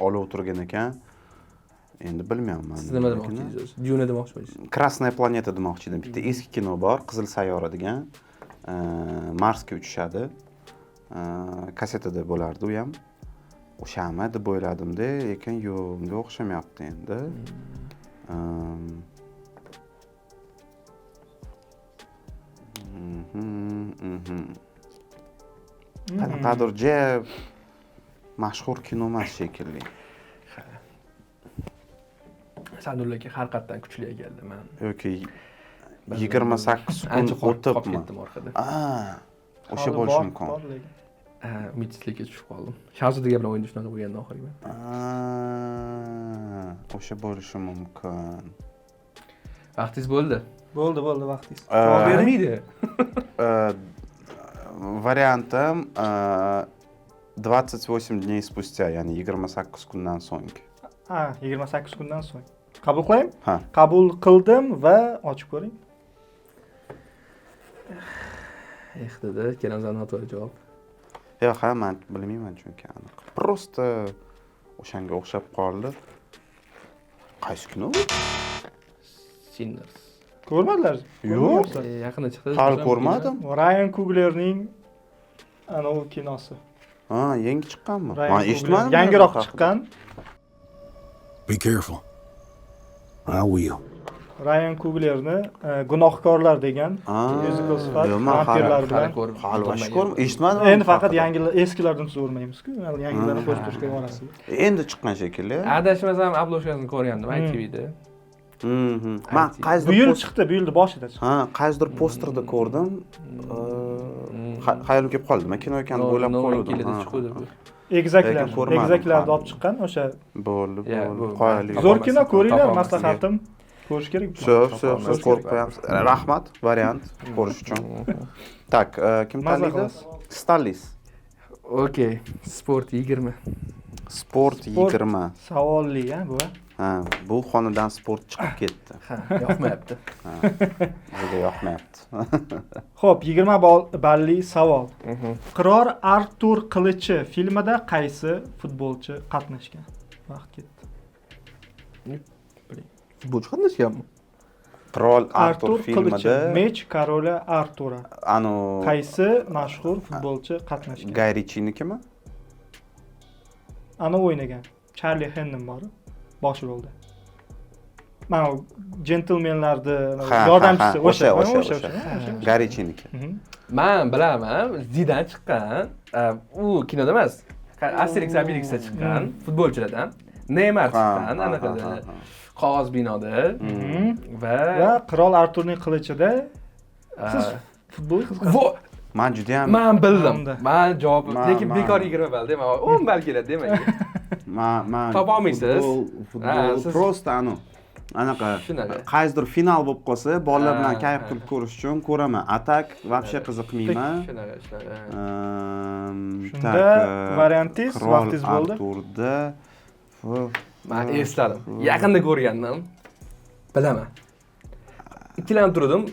olov turgan ekan. Endi bilmayman. Siz nima demoqchisiz o'zi? Dune demoqchi bo'lasiz? Krasная planeta demoqchi edim. Bitta eski kino bor, Qizil sayyora degan. Marsga uchishadi. Kasetada bo'lardi u ham. O'shami deb o'yladim-da, lekin yo'q, unga o'xshamayapti endi. Qanaqadir mashhur kino emas shekilli. Sadullaki har qatdan kuchli keldi men. Yoki 28 kun o'tibmi? Ketdim orqada. O'sha bo'lishi mumkin. Umidsizlikka tushib qoldim. Shahzodaga bilan o'yinda shunaqa bo'lganda oxirgi. O'sha bo'lishi mumkin. Vaqtingiz bo'ldi. Bo'ldi, vaqtingiz. Javob bermaydi. Variantim 28 dnей спустя, ya'ni 28 kundan so'ng. 28 kundan so'ng. Qabul qilaymi? Ha. Qabul qildim va ochib ko'ring. Dedi, kelamzan noto'g'ri javob. Yo'q, men bilmayman chunki aniq. Просто o'shanga o'xshab qoldi. Qaysi kino? Sinners. Ko'rmadilar? Yo'q. Yaqinda chiqdi. Hali ko'rmadim. Ryan Cooglerning u kinosi. Yangi chiqqanmi? Ryan Men Coogler eshitmadim. Yangiroq chiqqan. Be careful. I will. Ryan Cooglerni Gunohkorlar degan musical sifat vampirlar bilan. Hali ko'rmadim. Eshitmadim. Endi faqat yangilar, eskilardan so'ramaymiz-ku. Yangilarni qo'shtirishga borasiz. Endi chiqqan shekilli. Adashmasam obloshkasini ko'rgandim ITVda. Men qaysidir Bu yil chiqdi, bu yilda boshida chiqdi. Qaysidir posterda ko'rdim. Xayolim kelib qoldi. Men kino ekanini o'ylab qoldim. Egzaklarni olib chiqqan o'sha. Bo'ldi. Qoyalik. Zo'r kino ko'ringlar, maslahatim. Ko'rish kerak. Siz ko'rib qo'yapsiz. Rahmat, variant ko'rish uchun. Tak, kim tanlaydi? Stallis. Okey, sport 20. Sport 20. Savolli, bu. Bu xonadan sport chiqib ketdi. Yoqmayapti. Juda yoqmayapti. Xo'p, 20 balli savol. Qiror Artur Qilichi filmida qaysi futbolchi qatnashgan? Vaqt ketdi. Futbolchi qatnashganmi? Qirol Artur Artur Qilichi, filmida Mech koroli Artura. anu Qaysi mashhur futbolchi qatnashgan? Guy Ritchie'nikimi? Ana o'ynagan. Charlie Hunnam bor bosh rolda. Mana Gentlemanlarni yordamchisi o'sha. Guy Ritchie'niki. Men bilaman, Zidan chiqqan, u kinoda emas, Asterix Obelixda chiqqan futbolchilardan. Neymar chiqqan, anaqada qog'oz binoda Va Qirol Arturning qilichida siz futbol Men juda ham Men bildim. Men javob, lekin bekor 20 balda, men 10 bal keladi demak. men Topa olmaysiz. Futbol prosta anu anaqa qaysidir final bo'lib qolsa, bolalar bilan kayf qilib ko'rish uchun ko'raman. Atak вообще qiziqmayman. Shunaqa. Shunda variantingiz vaqtingiz bo'ldi. Arturda Men esladim. Yaqinda ko'rgandim. Bilaman. Ikkilanib turdim,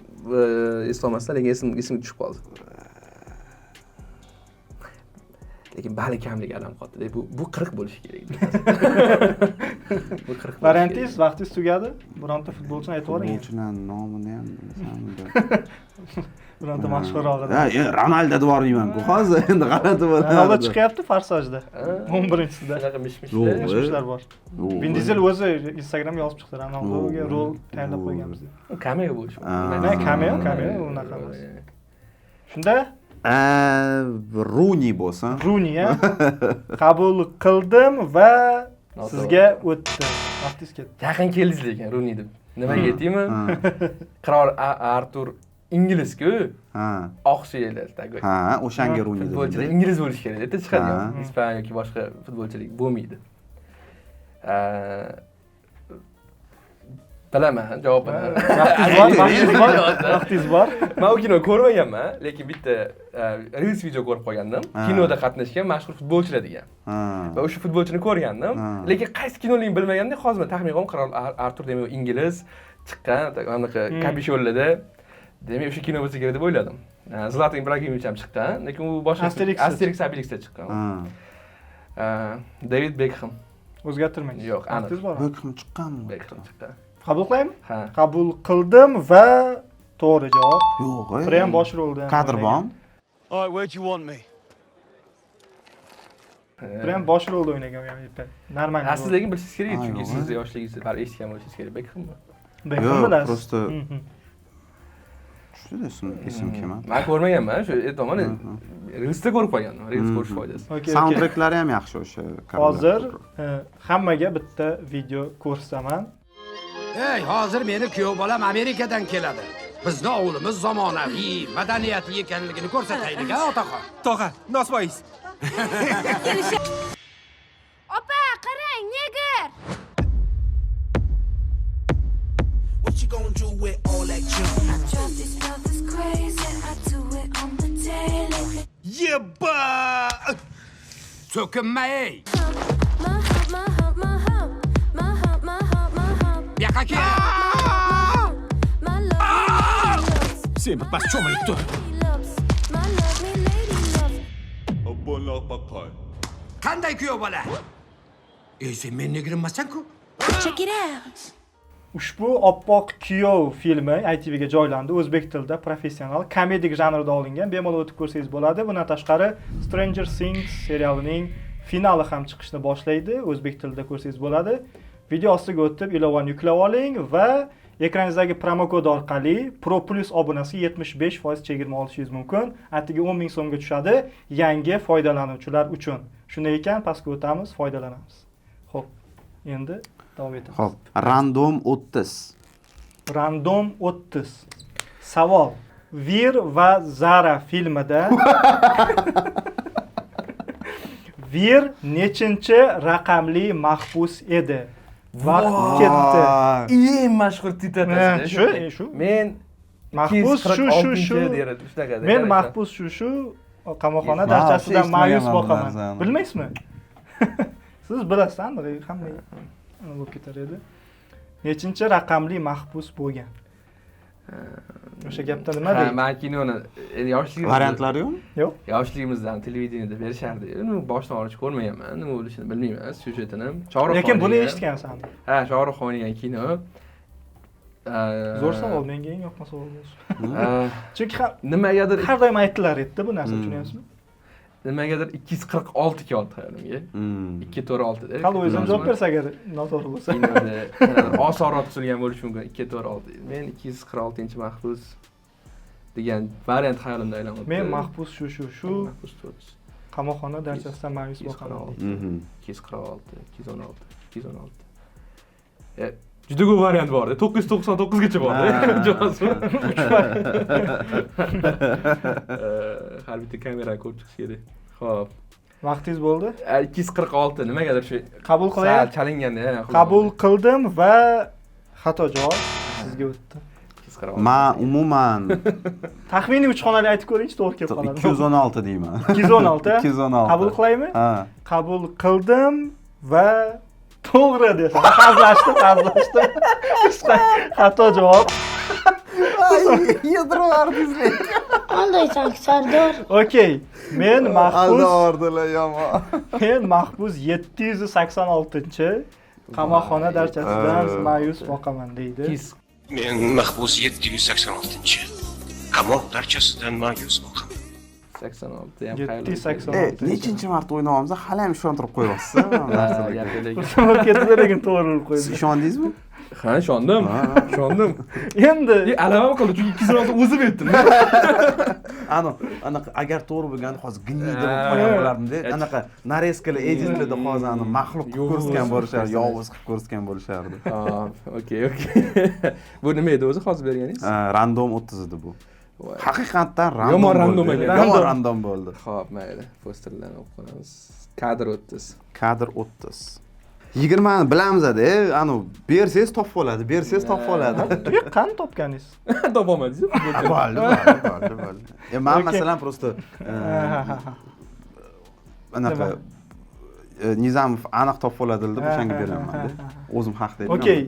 eslamasdan, lekin esimga tushib qoldi. Lekin bali kamlik adam qotdi. Bu 40 bo'lishi kerak. Bu 40. Variantingiz vaqtingiz tugadi. Bironta futbolchini aytib yuboring. Futbolchilarning nomini ham bilsam. Bironta mashhurrog'idan. Ha, Ronaldo deb yubormayman-ku. Hozir endi g'alati bo'ladi. Ronaldo chiqyapti Farsajda. 11-sida. Shunaqa mishmishlar. Mishmishlar bor. Vin Diesel o'zi Instagramga yozib chiqdi, Ronaldoga rol tayinlab qo'yganmiz deb. Kameo bo'lishi. Kameo unaqa emas. Shunda Rooney bo'lsin. Rooney qabul qildim va sizga o'tdi. Vaqtingiz ketdi. Yaqin keldingiz lekin Rooney deb. Nimaga aytaymi? Qirol Artur ingliz-ku. Ha. Oqshiylardagi. Ha, o'shanga Rooney dedi. Futbolchilar ingliz bo'lishi kerak deb chiqadigan. Ispaniya yoki boshqa futbolchilik bo'lmaydi. Bilaman javobini. Vaqtingiz bor. Men u kino ko'rmaganman, lekin bitta reels video ko'rib qolgandim. Kinoda qatnashgan mashhur futbolchilar degan. Va o'sha futbolchini ko'rgandim, lekin qaysi kinoligini bilmaganda hozir taxmin qilaman, Qirol Artur demak ingliz chiqqan, anaqa kabishonlarda. Demak o'sha kino bo'lsa kerak deb o'yladim. Zlatan Ibragimovich ham chiqqan, lekin u boshqa Asterix Obelixda chiqqan. David Beckham. O'zgartirmang. Yo'q, aniq. Beckham chiqqanmi? Beckham chiqqan. Qabul qilaymi? Ha. Qabul qildim va to'g'ri javob. Yo'q, Biri ham bosh rolda. Qadrbon. All right, where'd you want me? Biri ham bosh rolda o'ynagan ya'ni. Normal. Siz lekin bilishingiz kerak, chunki siz yoshligingiz baribir eshitgan bo'lishingiz kerak. Beckhammi? Beckham bilasiz. Prosta Shunday ism kim? Men ko'rmaganman, shu aytaman. Reelsda ko'rib qolganman. Reels ko'rish foydasi. Soundtracklari ham yaxshi o'sha. Hozir hammaga bitta video ko'rsataman. Ey, hozir meni kuyov bolam Amerikadan keladi. Bizning ovulimiz zamonaviy, madaniyatli ekanligini ko'rsataylik, ha, otaxon. Tog'a, nosvoyiz. Opa, qarang, neger. What you gonna do with all that junk? This love is crazy. I do it on the daily. Yeba! So'kinma ey. Yoqqa kel. Sen pas cho'milib tur. Qanday kuyov bola? Ey, sen men negirmasan-ku? Check it out. Ushbu Oppoq kuyov filmi ITVga joylandi. O'zbek tilida professional komedik janrida olingan. Bemalol o'tib ko'rsangiz bo'ladi. Bundan tashqari Stranger Things serialining finali ham chiqishni boshlaydi. O'zbek tilida ko'rsangiz bo'ladi. Video ostiga o'tib ilovani yuklab oling va ekraningizdagi promokod orqali Pro Plus obunasiga 75% chegirma olishingiz mumkin. Atigi 10 ming so'mga tushadi yangi foydalanuvchilar uchun. Shunday ekan, pastga o'tamiz, foydalanamiz. Xo'p, endi davom etamiz. Xo'p, random 30. Random 30. Savol. Vir va Zara filmida Vir nechinchi raqamli mahbus edi? Vaqt ketdi. Eng mashhur titratasi. Shu. Men mahbus shu. Men mahbus shu qamoqxona darchasidan ma'yus boqaman. Bilmaysizmi? Siz bilasiz, aniq hamma bo'lib ketar edi. Nechinchi raqamli mahbus bo'lgan? O'sha gapda nima deydi? Men kinoni yoshligimda Variantlari yo'qmi? Yo'q. Yoshligimizdan televideniyada berishardi. Boshdan olib ko'rmayapman, nima bo'lishini bilmayman, syujetini. Lekin buni eshitgansan. Ha, Shohruh o'ynagan kino. Zo'r savol, menga eng yoqqan savol bo'ldi. Chunki nimagadir har doim aytilar edi bu narsa, tushunyapsizmi? nimagadir 246 keldi xayolimga. 246 da. Hali o'zim javob bersa agar noto'g'ri bo'lsa. Osonroq tuzilgan bo'lishi mumkin. 246. Men 246-mahbus degan variant xayolimda aylanmoqda. Men mahbus shu. Mahbus 4. Qamoqxona darchasidan ma'yus boqaman. 246, 216. Juda ko'p variant bor. 999 gacha bor. Javobim. Har bitta kamerani ko'rib chiqish kerak. Xo'p. Vaqtingiz bo'ldi? 246 nimagadir shu qabul qilayapti. Sal chalinganda. Qabul qildim va xato javob sizga o'tdi. Men umuman taxminiy 3 xonali aytib ko'ringchi, to'g'ri kelib qoladi. 216 deyman. 216? 216. Qabul qilaymi? Ha. Qabul qildim va to'g'ri desam. Hazlashdim. Xato javob. Yedrovardingizlar. Qandaysan, Sardor? Okey. Men mahbus. Aldavardilar yomon. Men mahbus 786-chi qamoqxona darchasidan ma'yus boqaman deydi. Men mahbus 786-chi qamoq darchasidan ma'yus boqaman. 86 ham qayli. 786. Nechinchi marta o'ynayapmiz? Hali ham ishontirib qo'yapsiz. Xursand ketdi lekin to'g'ri qo'ydi. Siz ishondingizmi? Ha, ishondim. Endi alamam qildi, chunki 216 o'zim aytdim. Anaqa agar to'g'ri bo'lganda hozir ginni deb qo'ygan bo'lardim-da. Anaqa narezkalar, editlarda hozir ani maxluq qilib ko'rsatgan bo'lishardi, yovuz qilib ko'rsatgan bo'lishardi. Okey. Bu nima edi o'zi hozir berganingiz? Random 30 edi bu. Haqiqatan Yomon random ekan. Yomon random bo'ldi. Xo'p, mayli. Posterlarni o'qib ko'ramiz. Kadr 30. Kadr 30. 20 ni bilamiz-da, anu bersangiz topib oladi, Qani topganingiz? Topamadingiz? Bo'ldi. Men masalan prosta anaqa Nizamov aniq topib oladi deb o'shanga beraman-da. O'zim haq deyman. Okey.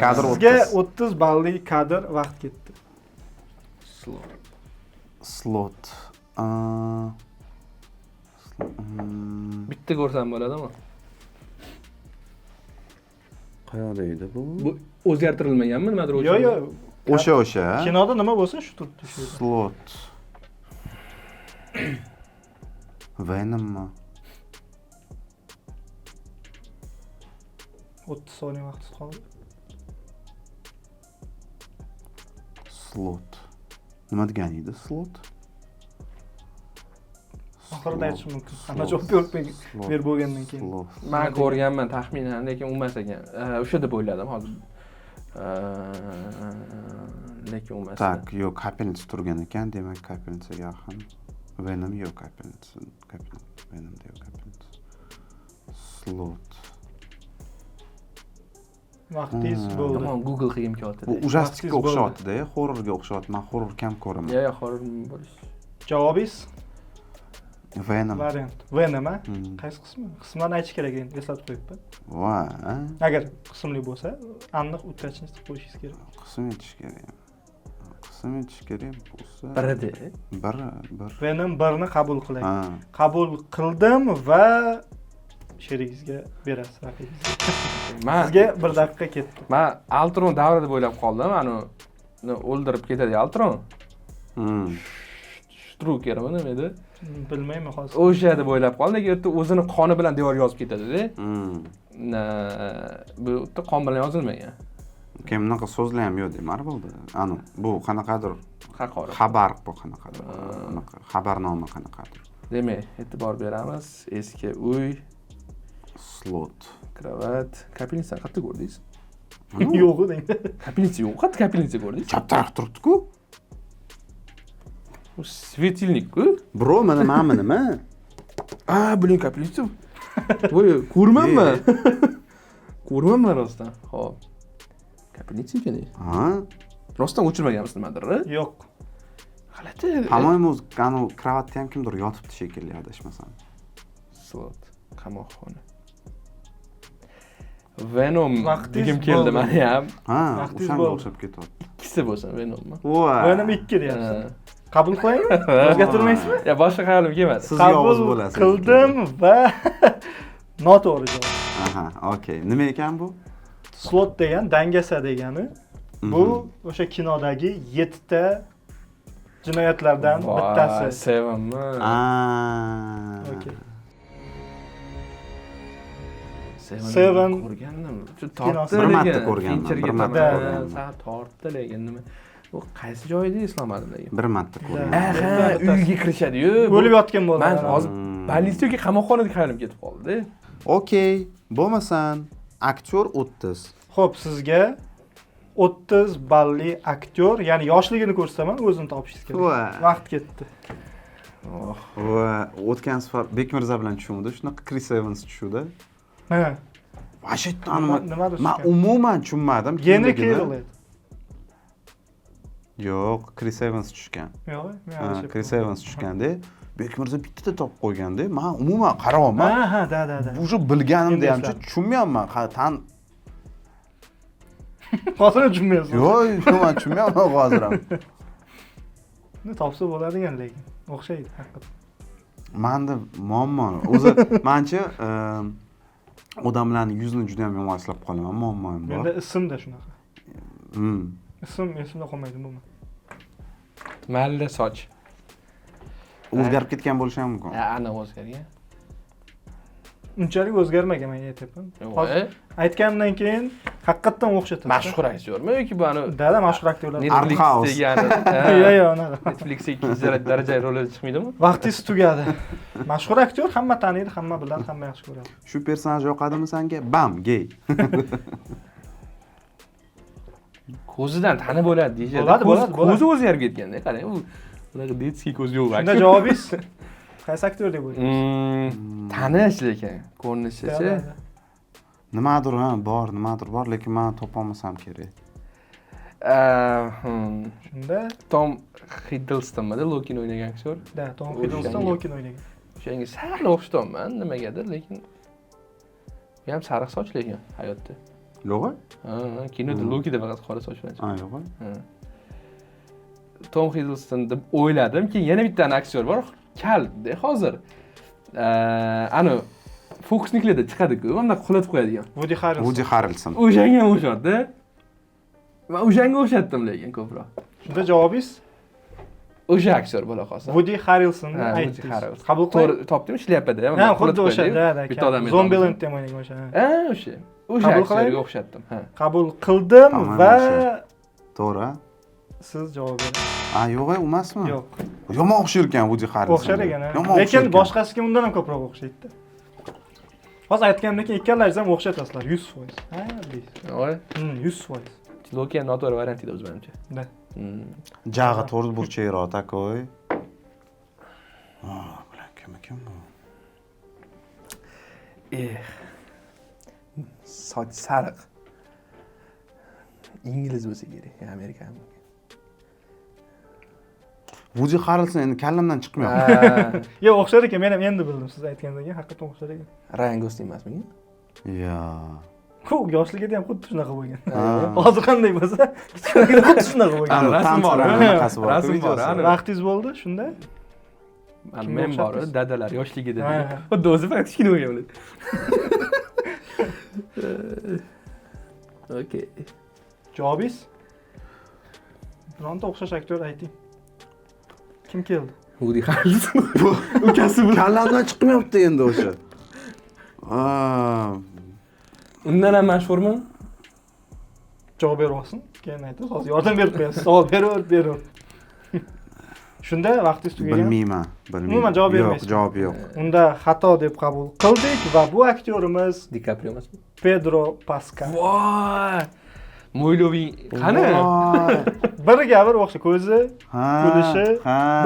Kadr 30. Sizga 30 balli kadr vaqt ketdi. Slot. Bitta ko'rsam bo'ladimi? Qayerda edi bu? Bu o'zgartirilmaganmi, nimadir o'sha? Yo'q. O'sha. Kinoda nima bo'lsa shu turibdi shu. Slot. Venommi? 30 soniya vaqt qoldi. Slot. Nima degan edi slot? Oxirida aytishim mumkin. Ana javob berib bo'lgandan keyin. Men ko'rganman taxminan, lekin unmas ekan. O'sha deb o'yladim hozir. Lekin unmas. Tak, yo'q, kapelnitsa turgan ekan, demak kapelnitsaga yaqin. Venom yo'q, kapelnitsa. Venomda yo'q kapelnitsa. Slot. Vaqtingiz bo'ldi. Tamam, Google qilib imkoniyati. Bu ujastikka o'xshatdi, horrorga o'xshatdi. Men horror kam ko'raman. Yo'q, horror bo'lish. Javobingiz? Venom. Variant. Venom, qaysi qismi? Qismlarni aytish kerak endi, eslatib qo'yibman. Voy. Agar qismli bo'lsa, aniq o'tkazishingiz qo'yishingiz kerak. Qism etish kerak. Qism etish kerak bo'lsa. Birida. Bir. Venom 1 ni qabul qiling. Qabul qildim va sherigingizga berasiz raqibingizga. Sizga 1 daqiqa ketdi. Men Altron davri deb o'ylab qoldim. Ani o'ldirib ketadi Altron. Strukermi nima edi? Bilmayman hozir. O'sha deb o'ylab qoldim, lekin yerda o'zini qoni bilan devorga yozib ketadi-da. Bu yerda qon bilan yozilmagan. Kim bunaqa so'zlar ham yo'q deyman bo'ldi. Ani bu qanaqadir haqorat. Xabar bu qanaqadir. Bunaqa xabarnoma qanaqadir. Demak, e'tibor beramiz. Eski uy, slot, kravat, kapelnitsa qayerda ko'rdingiz? Yo'q deng. Kapelnitsa yo'q, qayerda kapelnitsa ko'rdingiz? Chap taraf turibdi-ku. Bu svetilnik-ku. Bro, mana nima? Buning kapelnitsa. Voy, ko'rmanman. Ko'rmanman rostdan. Xo'p. Kapelnitsa ekan. Rostdan o'chirmaganmiz nimadir? Yo'q. G'alati. По-моему, anu kravatda ham kimdir yotibdi shekilli, adashmasam. Slot, qamoqxona. Venom degim keldi meni ham. O'shanga o'xshab ketyapti. Ikkisi bo'lsa Venommi? Venom 2 deyapsiz. Qabul qilaymi? O'zgartirmaysizmi? Ya boshqa xayolim kelmadi. Siz yolg'iz bo'lasiz. Qildim va noto'g'ri javob. Okey. Nima ekan bu? Slot degan dangasa degani. Bu o'sha kinodagi 7 ta jinoyatlardan bittasi. Sevenmi? Okey. Seven ko'rgandim. Tortdi bir marta lekin. ko'rganman, Fincherga bir marta ko'rganman. Sal tortdi lekin nima? Bu qaysi joyida eslamadim lekin. Bir marta ko'rganman. Aha, uyga kirishadi-yu. O'lib yotgan bo'ldi. Men hozir ballistiga qamoqxonaga xayolim ketib qoldi. Okey, bo'lmasan aktyor 30. Xo'p, sizga 30 balli aktyor, ya'ni yoshligini ko'rsaman, o'zini topishingiz kerak. Vaqt ketdi. Va o'tgan safar Bekmirza bilan tushuvdi, shunaqa Chris Evans tushuvdi. Ha. Vashington Nimadir men umuman tushunmadim. Henry Cavill edi. Yo'q, Chris Evans tushgan. Yo'q, Chris Evans tushganda Bekmirza bitta topib qo'yganda, men umuman qarayapman. Ha, da. O'sha bilganimda hamcha tushunmayapman. Tan Hozir tushunmaysiz. Yo'q, men tushunmayapman hozir ham. Ne topsa bo'ladigan lekin o'xshaydi haqiqatan. Menda muammo o'zi mencha odamlarning yuzini juda ham yomon eslab qolaman, muammoim bor. Menda ismda shunaqa. Ism esimda qolmaydi umuman. Malla soch. O'zgarib ketgan bo'lishi ham mumkin. Ana o'zgargan. Unchalik o'zgarmagan men aytyapman. Hozir aytganimdan keyin haqiqatan o'xshatadi. Mashhur aktyormi yoki bu ana? Dada mashhur aktyorlar. Netflix degani. Yo'q, unaqa. Netflixga 200 daraja rollarda chiqmaydimi? Vaqtingiz tugadi. Mashhur aktyor hamma taniydi, hamma biladi, hamma yaxshi ko'radi. Shu personaj yoqadimi senga? Bam, gay. Ko'zidan tanib bo'ladi deyishadi. Bo'ladi. Ko'zi o'zgarib ketganda, qarang, u unaqa detskiy ko'z yo'q. Shunda javobingiz qaysi aktyor deb o'ylaysiz? Tanish lekin, ko'rinishi-chi. Nimadir bor, lekin men topolmasam kerak. Shunda Tom Hiddlestonmidi Loki'ni o'ynagan aktyor? Da, Tom Hiddleston Loki'ni o'ynagan. O'shanga sal o'xshamayman nimagadir, lekin bu ham sariq soch lekin hayotda. Yo'q? Kinoda Loki'da faqat qora soch bilan. Yo'q. Tom Hiddleston deb o'yladim, keyin yana bitta aktyor bor, kalda hozir. Ana Foxniklarda chiqadi-ku, mana qo'latib qo'yadigan. Woody Harrelson. O'shanga ham o'xshadi. Men o'shanga o'xshatdim lekin ko'proq. Shunda javobingiz o'sha aktyor bo'la qolsa. Woody Harrelsonni aytdingiz. Qabul qiling. Topdim, shlyappada. Ha, xuddi o'sha, bitta odam. Zombieland deb o'ynagan o'sha. O'sha. O'sha aktyorga o'xshatdim. Qabul qildim va to'g'ri. Siz javob bering. Yo'q, emasmi? Yo'q. Yomon o'xshar ekan Woody Harrelson. O'xshar ekan. Lekin boshqasiga undan ham ko'proq o'xshaydi. Hozir aytganimdan keyin ikkalaringiz ham o'xshatasizlar 100%. Ha, deysiz. Voy. 100%. Loki noto'g'ri variant edi o'z menimcha. Da. Jag'i to'rt burchakroq takoy. Bilan kim bu? Soch sariq. Ingliz bo'lsa kerak, Amerikan. Woody Harrelson endi kallamdan chiqmayapti. Yo'q, o'xshar ekan, men ham endi bildim siz aytgandan keyin, haqiqatan o'xshar ekan. Ryan Gosling emasmi? Yo'q. Ku yoshligida ham xuddi shunaqa bo'lgan. Hozir qanday bo'lsa, kichkinagina xuddi shunaqa bo'lgan. Rasm bor, rasm bor. Vaqtingiz bo'ldi, shunda? Men bor, dadalar yoshligida. Xuddi o'zi faqat kichkina bo'lgan bo'ladi. Okay. Javobingiz? Bironta o'xshash aktyor ayting. Kim keldi? Woody Harrelson. Ukasi bilan kallamdan chiqmayapti endi o'sha. Undan ham mashhurmi? Javob beryapsin. Keyin aytasiz, hozir yordam berib qo'yasiz. Savol beraver. Shunda vaqtingiz tugagan. Bilmayman. Umuman javob bermaysiz. Yo'q, javob yo'q. Unda xato deb qabul qildik va bu aktyorimiz DiCaprio emasmi? Pedro Pascal. Voy! Mo'yloving qani? Biriga bir o'xsha ko'zi, kulishi,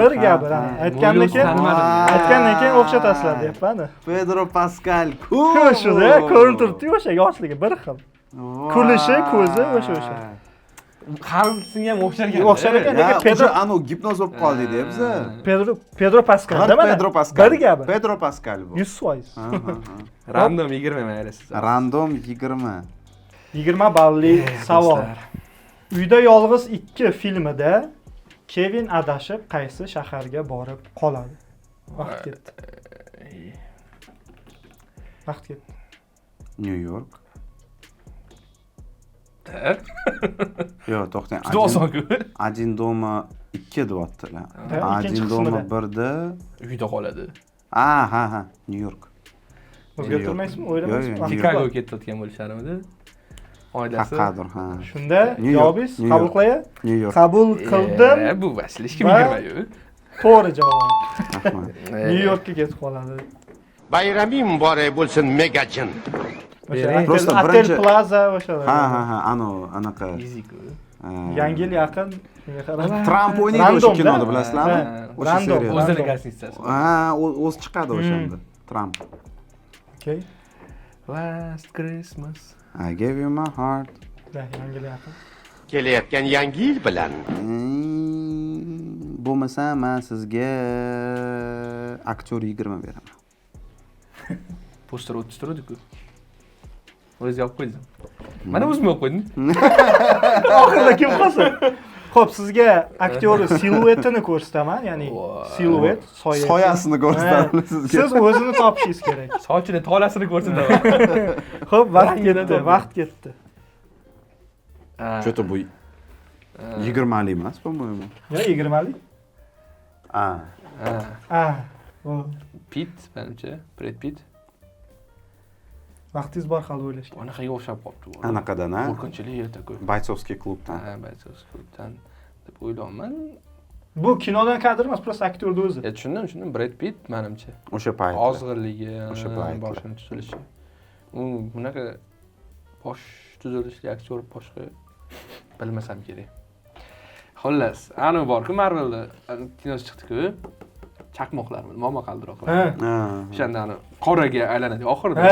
biriga bir. Aytgandan keyin o'xshatasizlar deyapman. Pedro Pascal. Ko'shida ko'rinib turibdi o'sha yoshligi bir xil. Kulishi, ko'zi o'sha. Qarisiga ham o'xshar ekan. O'xshar ekan, lekin Pedro anu gipnoz bo'lib qoldik deb biza. Pedro Pascal dema. Pedro Pascal. Biriga bir. Pedro Pascal bu. 100%. Random 20 maylasiz. Random 20. 20 balli savol. Uyda yolg'iz 2 filmida Kevin adashib qaysi shaharga borib qoladi? Vaqt ketdi. Vaqt ketdi. New York. Yo'q, to'xtang. Juda oson-ku. Один дома 2 deyaptilar. ikkinchi Один дома qismida. 1da. Uyda qoladi. Ha, Nyu-York. O'zgartirmaysizmi? O'ylamaysizmi? Yo'q, Chicagoga ketayotgan bo'lisharmidi? Oilasi. Haqqadir, ha. Shunda New York, javobingiz New qabul York. qilay. Nyu-York. Qabul qildim. Bu vasli hech kimga kirmaydi. To'g'ri javob. Rahmat. Nyu-Yorkka ketib qoladi. Bayraming muborak bo'lsin, Megajin. O'sha Просто Hotel birinchi- Plaza o'shalar. Ha, anaqa. Easy-ku. Yangi yil yaqin shunga qarab. Tramp o'ynaydi o'sha kinoda, bilasizlarmi? O'sha Random. seriyada. O'zini gaznitsasi. Ha, o'zi chiqadi o'shanda. Tramp. Okay. Last Christmas. I gave you my heart. Yangi yil yaqin. Kelayotgan yangi yil bilan Bo'lmasa, men sizga aktyor 20 beraman. Poster 30 turadi-ku. O'zi yopib qo'ydim. Mana o'zim yopib qo'ydim. Oxirida kim qolsa? Xo'p, sizga aktyorning siluetini ko'rsataman, ya'ni siluet, Soyasini ko'rsataman sizga. Siz o'zini topishingiz kerak. Sochini tolasini ko'rsataman. Xo'p, vaqt ketdi. Что-то bu 20 emas, по-моему. Yo, 20lik. Pitt, menimcha, Brad Pitt. Vaqtingiz bor hali o'ylashga. Anaqaga o'xshab qolibdi. Anaqadan, ha? Qo'rqinchli edi-ku. Baytsovskiy klubdan. Ha, Baytsovskiy klubdan deb o'ylayman. Bu kinodan kadr emas, просто aktyorning o'zi. Tushundim. Brad Pitt menimcha. O'sha payt. Ozg'irligi, O'sha payt. boshini tuzilishi. Bunaqa bosh tuzilishli aktyor boshqa bilmasam kerak. Xullas, ana bor-ku Marvelda kinosi chiqdi-ku. Chaqmoqlarmi, momo qaldiroqlar. O'shanda ana qoraga aylanadi oxirida.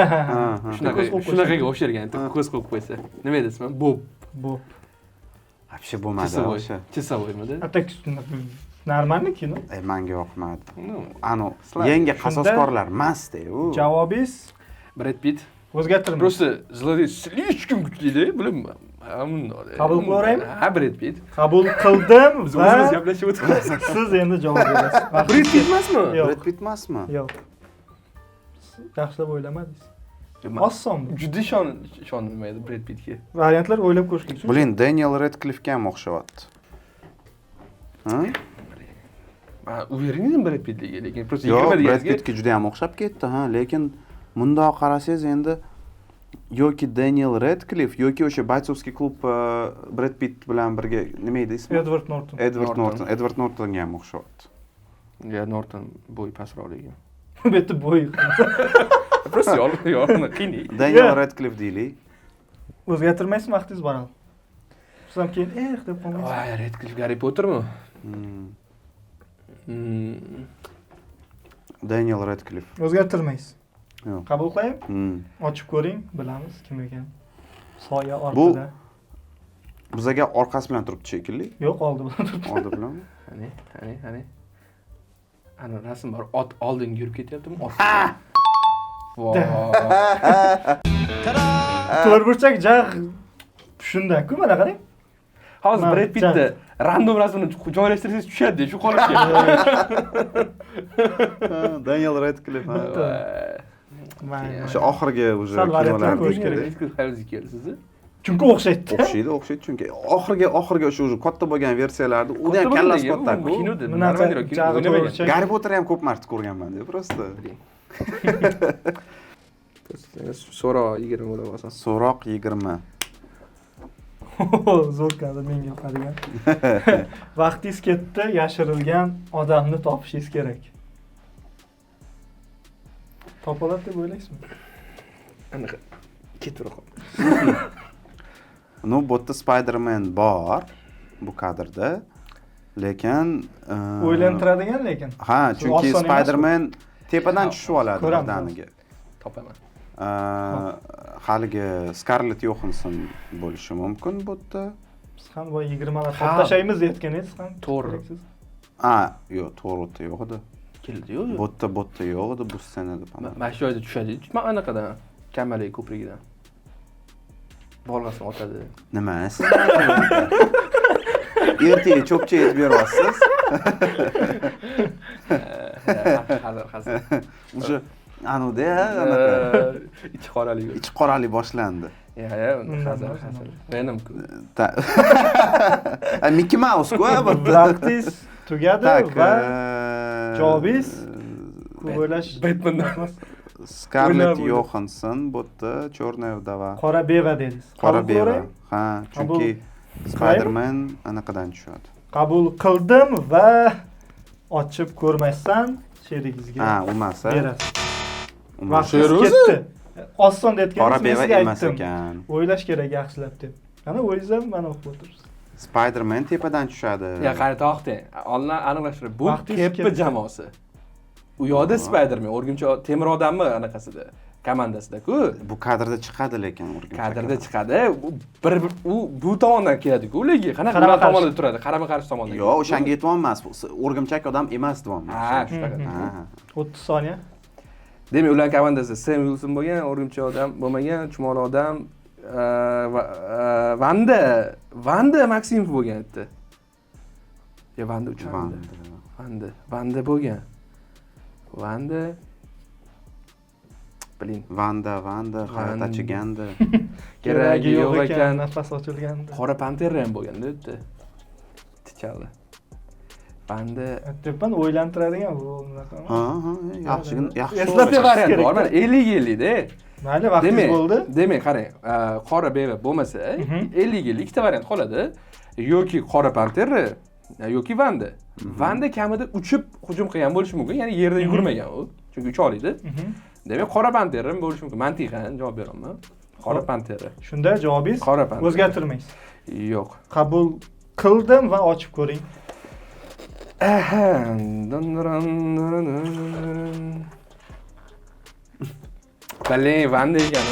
Shunaqaga o'xshargan, ko'z qo'yib qo'ysa. Nima edi ismi? Bob. Вообще bo'lmadi o'sha. Chisovoymidi? Atak normalniy kino. Menga yoqmadi. Ano, yangi qasoskorlar mast-ku. Javobingiz Brad Pitt. O'zgartirmaysiz. Просто zlodey слишком kuchli-da, bilaman. Qabul qilaveraymi? Ha, Brad Pitt. Qabul qildim Biz va o'zimiz gaplashib o'tiramiz. siz endi javob berasiz. Brad Pitt emasmi? Brad Pitt emasmi? Yo'q. Yaxshilab o'ylamadingiz. Oson bu. Juda ishonmaydi Brad Pittga. Variantlar o'ylab ko'rish kerak. Blin, Daniel Radcliffega ham o'xshayapti. Ha? Men uverenidim Brad Pittga, lekin просто Yo'q, 20 Brad deganingizga Pittga juda ham o'xshab ketdi, ha, lekin bundoq qarasangiz endi yoki Daniel Radcliffe yoki o'sha Baytsovskiy klub Brad Pitt bilan birga nima edi ismi? Edward Norton. Edward Nortonga ham o'xshayapti. Ya Norton bo'y pastroq lekin. Bu yerda bo'y. Просто yo'q, qiyin. Daniel Radcliffe deylik. O'zgartirmaysiz, vaqtingiz bor hali. Sizam keyin deb qolmaysiz. Voy, Radcliffe Harry Pottermi? Daniel Radcliffe. O'zgartirmaysiz. Yo'q. Qabul qilaymi? Ochib ko'ring, bilamiz kim ekan. Soya Bu ortida. bizaga orqasi bilan turibdi shekilli. Yo'q, oldi bilan turibdi. Oldi bilanmi? Qani. Ana rasm bor, ot oldinga yurib ketyaptimi? Voy. To'rtburchak jag shundan-ku, mana qarang. Hozir Brad Pittni random rasmini joylashtirsangiz tushadi, shu qolibdi. Daniel Radcliffe. O'sha oxirgi o'sha variantlar ko'rish kinolarda kerak. Hayolingizga kelsiz. Chunki o'xshaydi. O'xshaydi chunki oxirgi o'sha katta bo'lgan versiyalarda u ham kallasi katta-ku. Kinoda o'ynamagan. Garri Potter ham ko'p marta ko'rganman-da, просто. So'roq 20 bo'lib olsa. So'roq 20. Zo'r kadr menga yoqadigan. Vaqtingiz ketdi, yashirilgan odamni topishingiz kerak. Topoladi deb o'ylaysizmi? Anaqa ketraroq. No, bu yerda Spider-Man bor bu kadrda. Lekin o'ylantiradigan lekin. Ha, chunki Spider-Man tepadan tushib oladi birdaniga. Topaman. Haligi Scarlett Johansson bo'lishi mumkin bu yerda. Biz ham bu 20lar to'xtashaymiz aytganingiz ham to'g'ri. Yo'q, to'g'ri yo'q edi. Keldi-yu. Bu yerda yo'q edi bu ssenada. Mana shu joyda tushadi. Mana anaqadan Kamalay ko'prigidan. Bolg'asini otadi. Nima? Ertaga cho'pcha yetib beryapsiz. Hazır. O'sha anuda anaqa ichi qoralik. Ichi qoralik boshlandi. hazır. Benim. Mickey Mouse-ku, Vaqtingiz tugadi Tak, va javobingiz ko'p o'ylash Batmandan. Scarlett O'ylab Johansson bu yerda Черная вдова. qora beva dedingiz. Qora Qabul beva. qilavering? Ha, chunki Spider-Man anaqadan tushadi. Qabul qildim va ochib ko'rmasdan sherigingizga Ha, bo'lmasa. berasiz. Umuman. Vaqtingiz ketdi. Oson Qora aytganingiz men beva sizga emas aytdim. ekan. O'ylash kerak yaxshilab deb. Qani o'zingiz ham mana o'qib o'tirsiz. Spider-Man tepadan tushadi. Ya qani to'xtang. Oldin aniqlashtirib. Bu Vaqtingiz Keppi ketdi. jamoasi. U yoqda Spider-Man, o'rgimchi temir odammi anaqasida, komandasida-ku. Bu kadrda chiqadi lekin urgimchi. Kadrda chiqadi. U bu tomondan keladi-ku ularga. Qanaqa Qarama bular qarshi. tomonda turadi? Qarama-qarshi tomonda. Yo'q, o'shanga aytmoqmas. O'rgimchak odam emas deyapman. Ha, shunaqa. Ha. 30 soniya. Demak, ular komandasida Sam Wilson bo'lgan, o'rgimchi odam bo'lmagan, chumoli odam, Vanda Maximov bo'lgan edi. Ya Vanda uchadi. Vanda bo'lgan. Vanda, hayot achigandi. Keragi yo'q ekan. Nafas ochilgandi. Qora pantera ham bo'lganda edi. Tichaldi. Vanda Aytibman o'ylantiradigan bu unaqa. Ha, yaxshi. Eslab variant bor. Mana 50-50 da. Mayli, vaqtingiz bo'ldi. Demak, qarang, qora beva bo'lmasa, 50-50 ikkita variant qoladi. Yoki qora pantera yoki Vanda. Vanda kamida uchib hujum qilgan bo'lishi mumkin, ya'ni yerda yugurmagan u, chunki ucha oladi. Demak, qora pantera bo'lishi mumkin. Mantiqan javob beraman. Qora pantera. Shunda javobingiz Qora pantera. o'zgartirmaysiz. Yo'q. Qabul qildim va ochib ko'ring. Balli Vanda ekan.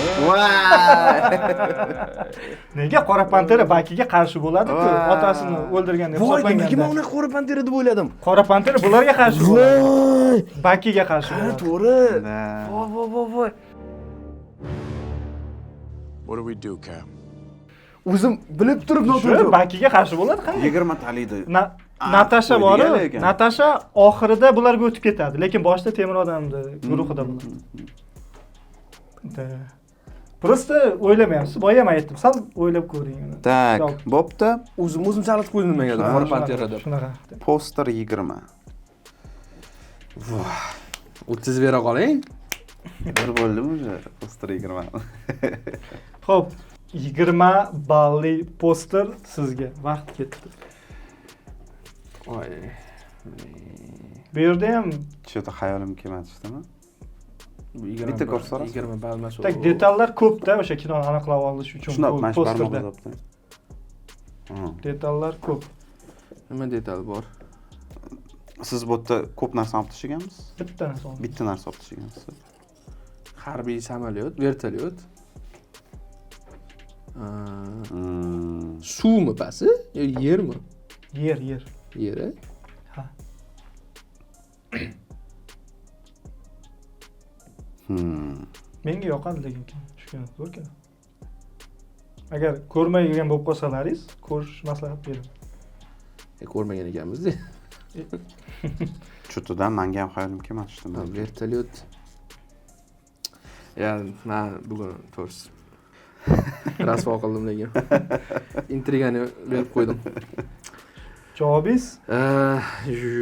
Nega qora pantera Bakiga qarshi bo'ladi-ku? Otasini o'ldirgan deb hisoblanganda. Nima uni qora pantera deb o'yladim. Qora pantera bularga qarshi bo'ladi. Bakiga qarshi Ha, bo'ladi. to'g'ri. Voy. What do we do, Cap? O'zim bilib turib Shu noto'g'ri. Bakiga qarshi bo'ladi qanday? 20 taliydi. Natasha bor. o'ylagan ekan. Natasha oxirida bularga o'tib ketadi, lekin boshida temir odamni guruhida bo'ladi. Просто o'ylamayapsiz. Boya ham aytdim, sal o'ylab ko'ring uni. Tak, bo'pti. O'zim chalib qo'ydim menga qora pantera deb. Shunaqa. Poster 20. 30 bera qoling. Bir bo'ldimi o'sha poster 20. Xo'p, 20 balli poster sizga. Vaqt ketdi. Voy. Bu yerda ham Что-то xayolim kelmadimi? Bitta ko'rsatasiz? 20 ball emas. tak detallar ko'p-da o'sha kinoni aniqlab olish uchun Shundoq, bu mana shu barmoq posterda. hisobda. Detallar ko'p. Nima detal bor? Siz bu yerda ko'p narsa olib tashlaganmisiz? Bitta narsa. Bitta narsa olib tashlagansiz. Harbiy samolyot, vertolyot. Suvmi pasi? Yo yermi? Yer. Yeri. Ha. Menga yoqadi lekin tushgan zo'r kino. Agar ko'rmagan bo'lib qolsalaringiz, ko'rish maslahat beraman. Ko'rmagan ekanmiz-da. Cho'tidan menga ham xayolim kelmadi shunda. Vertolyot. Ya, men bugun to'g'risi rasvo qildim lekin. Intrigani berib qo'ydim. Javobingiz?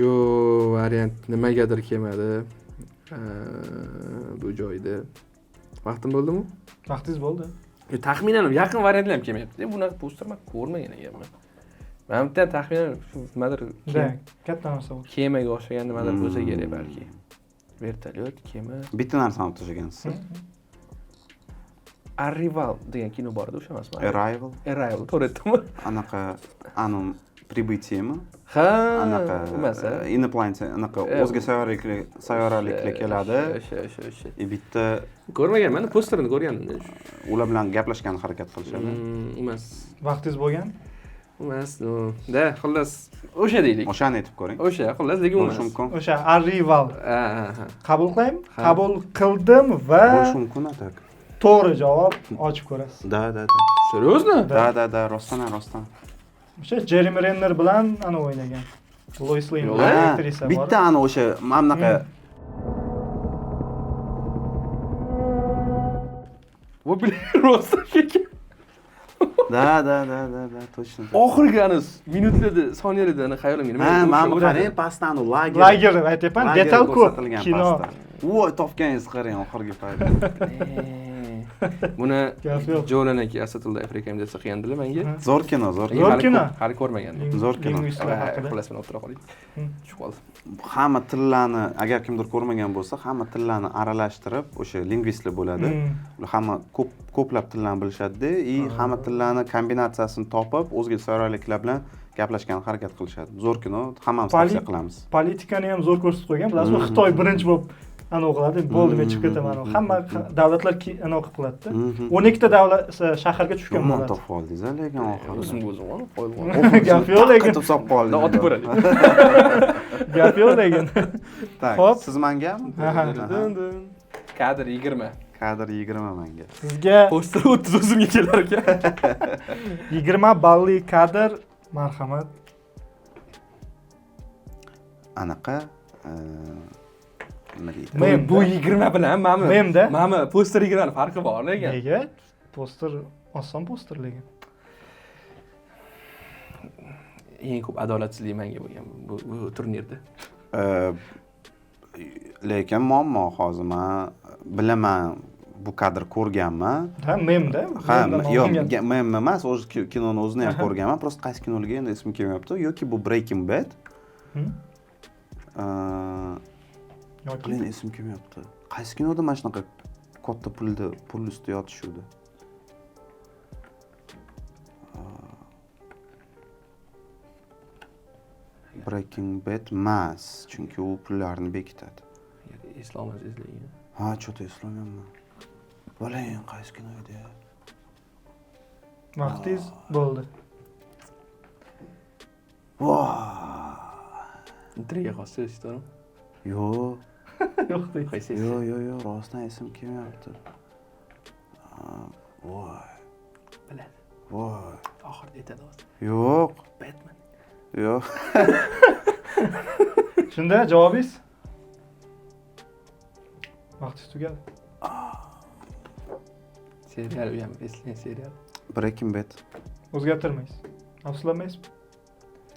Yo, variant nimagadir kelmadi. Bu joyda. Vaqtim bo'ldimi? Vaqtingiz bo'ldi. Taxminan yaqin variantlar ham kelmayapti. Bunaqa poster men ko'rmagan ekanman. Men bitta taxminan nimadir katta narsa bor. Kemaga o'xshagan nimadir bo'lsa kerak balki. Vertolyot, kema. Bitta narsa olib tashlagansiz. Arrival degan kino bor edi, o'sha emasmi? Arrival. To'g'ri aytdimmi? Anaqa pribытиemi? Ha, anaqa emas. Inoplanet anaqa o'zga sayyoraliklar keladi. O'sha. Bitta Ko'rmaganman, posterini ko'rgandim. ular bilan gaplashishga harakat qilishadi. Emas. Vaqtingiz bo'lgan? Emas, da, xullas, o'sha deylik. O'shani aytib ko'ring. O'sha, xullas, lekin Bo'lishi mumkin. O'sha Arrival. Ha. Qabul qilaymi? Qabul qildim va Bo'lishi mumkin atak. to'g'ri javob ochib ko'rasiz. Da. Seriozmi? Da, rostdan. O'sha Jeremy Renner bilan ana o'ynagan. Lois Lane aktrisa bor. Bitta ana o'sha mana bunaqa Bu rostdan ekan. Da, точно. Oxirgi ani minutlarda, soniyalarda ani xayolimga nima Ha, keldi? mana bu O'sha qarang, pastdan lager. Lager aytyapman, detal ko'p. ko'rsatilgan Kino. pasta. Voy, topganingiz qarang oxirgi paytda. Buni Gap yo'q. Jolan aka Asatilda rekomendatsiya qilgandilar menga. Zo'r kino, zo'r kino. Zo'r kino. Hali ko'rmagandim. Zo'r kino. Lingvistika haqida. Xullas men o'tira qoling. Tushib qoldi. Hamma tillarni, agar kimdir ko'rmagan bo'lsa, hamma tillarni aralashtirib, o'sha lingvistlar bo'ladi. Ular hamma ko'plab tillarni bilishadi-da, hamma tillarni kombinatsiyasini topib, o'zga sayyoraliklar bilan gaplashishga harakat qilishadi. Zo'r kino, hammamiz tavsiya qilamiz. Politikani ham zo'r ko'rsatib qo'ygan. Bilasizmi, Xitoy birinchi bo'lib anaqa qiladi. Bo'ldi, men chiqib ketaman. Hamma davlatlar anaqa qiladi-da. 12 ta davlat shaharga tushgan Yomon bo'ladi. topib oldingiz-a, lekin oxiri. O'zim qo'yilgan. Gap yo'q lekin. Qatib solib qoldingiz. Otib ko'raylik. Gap yo'q lekin. Xo'p, siz mangami? Kadr 20. Kadr 20 manga. Sizga Poster 30 o'zimga kelar ekan. 20 balli kadr, marhamat. Anaqa nima deydi? Bu 20 bilan Memda? mana poster 20 farqi bor lekin. Nega? Poster oson poster lekin. Eng ko'p adolatsizlik menga bo'lgan bu turnirda. Lekin muammo hozir men bilaman bu kadr ko'rganman. Ha, memda. Ha, yo'q, mem emas, o'zi kinoni o'zini ham ko'rganman. Prosta qaysi kinoligi endi esim kelmayapti. Yoki bu Breaking Bad. Yoki esim kelmayapti. Qaysi kinoda mana shunaqa katta pul ustida yotishuvdi? Breaking Bad emas, chunki u pullarni bekitadi. Islom azizligi. Ha, cho'ta eslamayapman. Volang, qaysi kino edi? Vaqtingiz bo'ldi. Intriga qolsa ishlarim. Yo'q. Yo'q deysiz. Qaysi? Yo'q, rostdan esim kelmayapti. Voy. Biladi. Voy. Oxirida aytadi hozir. Yo'q. Batman. Yo'q. Shunda javobingiz? Vaqtingiz tugadi. Serial u ham eslang serial. Breaking Bad. O'zgartirmaysiz. Afsuslanmaysizmi?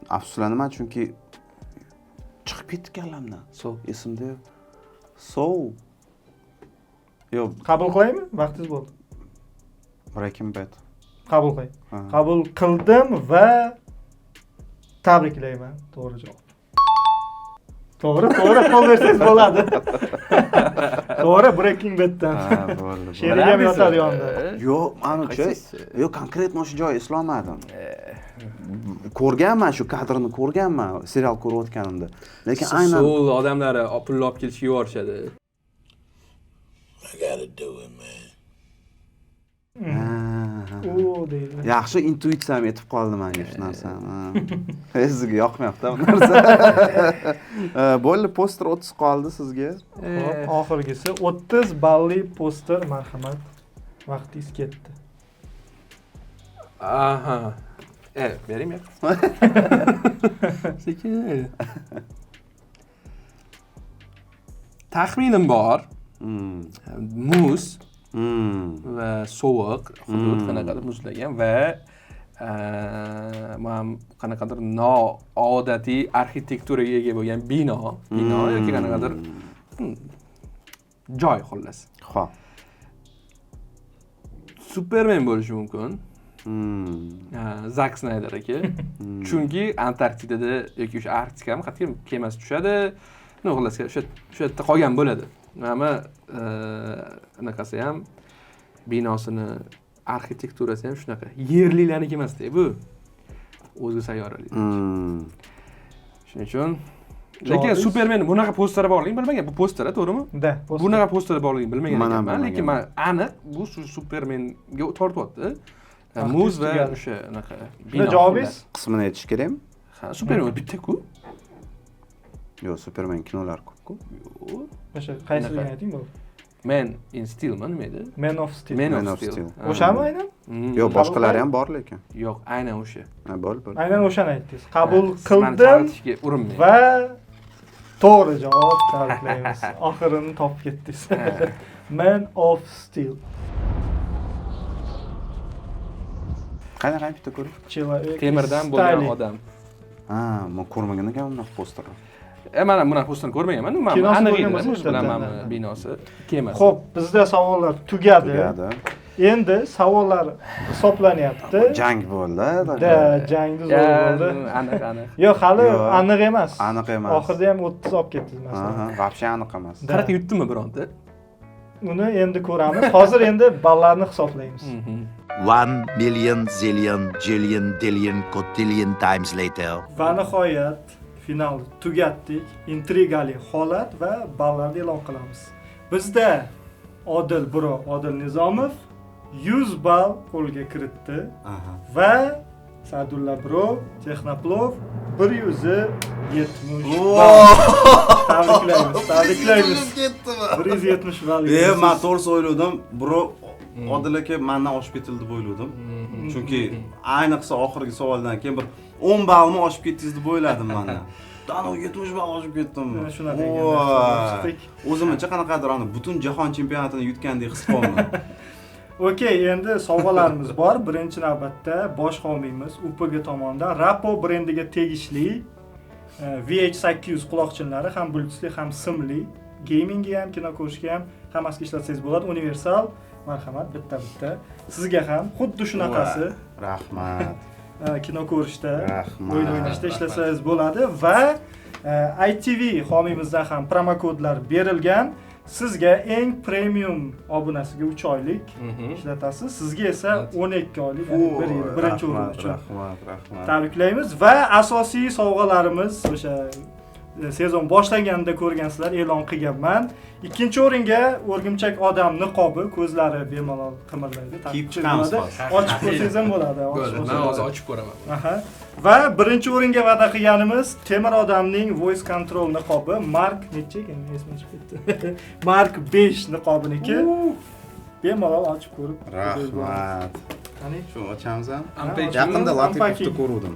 Afsuslanaman chunki chiqib ketdi kallamdan. Esimda yo'q. Yo'q, Qabul qilaymi? Vaqtingiz bo'ldi. Breaking Bad. Qabul qiling. Qabul qildim va tabriklayman. To'g'ri javob. To'g'ri, qo'l bersangiz bo'ladi. To'g'ri, Breaking Baddan. Ha, bo'ldi. Sherik ham yotadi yonida. Yo'q, menimcha, yo'q, konkret o'sha joy eslolmadim. Ko'rganman, shu kadrni ko'rganman, serial ko'rayotganimda. Lekin aynan Soul odamlari pulni olib kelishga yuborishadi. Yaxshi intuitsiyam yetib qoldi menga shu narsani. Sizga yoqmayapti bu narsa. Bo'ldi, poster 30 qoldi sizga. Oxirgisi 30 balli poster, marhamat. Vaqtingiz ketdi. Aha. Berim ya. Sekin. Taxminim bor. Muz va sovuq, hudud qanaqadir muzlagan va men qanaqadir noodatiy arxitekturaga ega bo'lgan bino yoki qanaqadir joy xullas. Xo'p. Superman bo'lishi mumkin. Zak Snayder aka. Chunki Antarktidada yoki o'sha Arktikami qat'iy kemasi tushadi. Xullas o'sha yerda qolgan bo'ladi. Mana anaqasi ham binosini arxitekturasi ham shunaqa. Yerliklarniki emas-da bu. O'zga sayyoralik. Shuning uchun lekin Superman bunaqa posteri borligini bilmagan. Bu poster, to'g'rimi? Da, bunaqa posteri borligini bilmagan ekanman, lekin men aniq bu Supermanga tortyapti. Muz va o'sha anaqa bino. Javobingiz Qismini aytish kerakmi? Ha, Superman bitta-ku. Yo'q, Superman kinolar ko'p-ku. Yo'q. O'sha qaysiligini ayting bu? Man in Steelmi nima edi? Man of Steel. Man of Steel. O'shami aynan? Yo'q, boshqalari ham bor lekin. Yo'q, aynan o'sha. Ha, bo'ldi. Aynan o'shani aytdingiz. Qabul qildim va to'g'ri javob, tabriklaymiz. Oxirini topib ketdingiz. Man of Steel. Qanaqa bitta ko'ring? Человек Temirdan bo'lgan odam. Ha, men ko'rmagan ekanman bunaqa posterni. Mana bunaqa posterni ko'rmaganman. Men Kinosi aniq bo'lgan edi, bo'lsa o'zi bilaman binosi, kemasi. Xo'p, bizda savollar tugadi. Endi savollar hisoblanyapti. Jang bo'ldi. Da, jangda zo'r bo'ldi. Aniq. Yo'q, hali aniq emas. Aniq emas. Oxirida ham 30 olib ketdingiz masalan. Вообще aniq emas. Qarata yutdimi bironta? Uni endi ko'ramiz. Hozir endi ballarni hisoblaymiz. 1 million zillion jillion dillion cotillion times later. Va nihoyat final tugatdik. Intrigali holat va ballarni e'lon qilamiz. Bizda Odil Nizomov 100 ball qo'lga kiritdi va Sadulla bro Texnoplov 170 ball. Tabriklaymiz. 170 ball. Men to'g'risi o'yladim, bro Odil aka mendan oshib ketildi deb o'yladim. Chunki ayniqsa oxirgi savoldan keyin bir 10 ballmi oshib ketdingiz deb o'yladim mendan. Dano 70 ball oshib ketdim. Shunaqa ekan. O'zimcha qanaqadir butun jahon chempionatini yutgandek his qilaman. Okey, endi sovg'alarimiz bor. Birinchi navbatda bosh homiymiz UPG tomonidan Rapo brendiga tegishli VH800 quloqchinlari ham bluetoothli ham simli, gamingga ham, kino ko'rishga ham hammasiga ishlatsangiz bo'ladi. Universal, marhamat, bitta. Sizga ham xuddi shunaqasi. Rahmat. Kino ko'rishda, o'yin o'ynashda ishlasangiz bo'ladi va ITV homiyimizdan ham promo kodlar berilgan. Sizga eng premium obunasiga 3 oylik ishlatasiz. Sizga esa 12 oylik, ya'ni 1 yil birinchi o'rin uchun. Rahmat. Tabriklaymiz va asosiy sovg'alarimiz o'sha sezon boshlanganda ko'rgansizlar, e'lon qilganman. Ikkinchi o'ringa o'rgimchak odam niqobi, ko'zlari bemalol qimirlaydi. Kiyib chiqamiz. Ochib ko'rsangiz ham bo'ladi. Men hozir ochib ko'raman. Va birinchi o'ringa va'da qilganimiz Temir odamning voice control niqobi Mark necha ekan? Esimdan chiqib ketdi. Mark 5 niqobiniki. Bemalol ochib ko'rib. Rahmat. Qani? Shu ochamiz ham. Yaqinda Latipovni ko'rdim.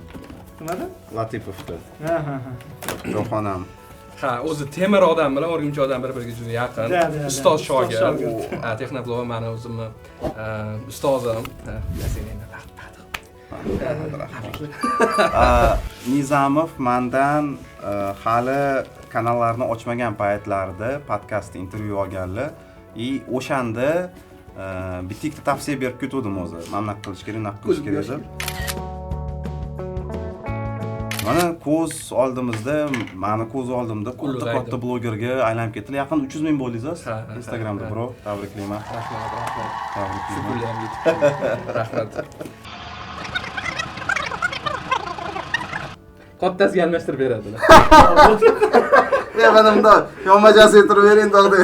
Nimada? Latipovni. Ha. Jo'xonam. Ha, o'zi Temir odam bilan o'rgimchi odam bir-biriga juda yaqin. Ustoz shogird. Texnoplov meni o'zimni ustozim. Nizamov mendan hali kanallarni ochmagan paytlarida podkast intervyu olganlar. O'shanda bitikda tavsiya berib ketdim o'zi. Mana qilish kerak deb. Mana ko'z oldimizda katta blogerga aylanib ketdilar. Yaqin 300 ming bo'ldingiz Instagramda, bro. Tabriklayman. Rahmat. Qottasiga almashtirib beradilar. Mana bunda yonmajasi aytirib bering to'g'ri.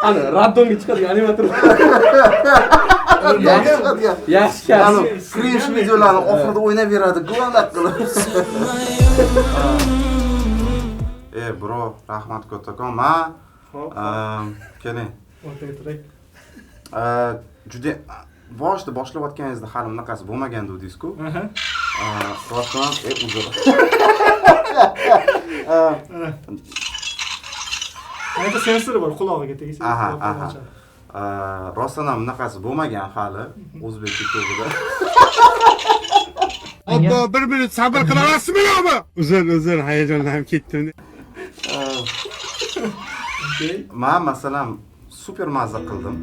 Ana raddonga chiqadigan animator. Yaxshi. Cringe videolarni oxirida o'ynab beradi, guvohlik qilib. Bro, rahmat kattakon. Keling. Juda boshlayotganingizda hali bunaqasi bo'lmagan dedingiz-ku. Rostdan uzr. Endi sensori bor, qulog'iga tegsa. Rostdan ham bunaqasi bo'lmagan hali o'zbek YouTube'ida. Obbo, 1 minut sabr qila olasizmi? Uzr, hayajonlanib ketdim. Men masalan super mazza qildim.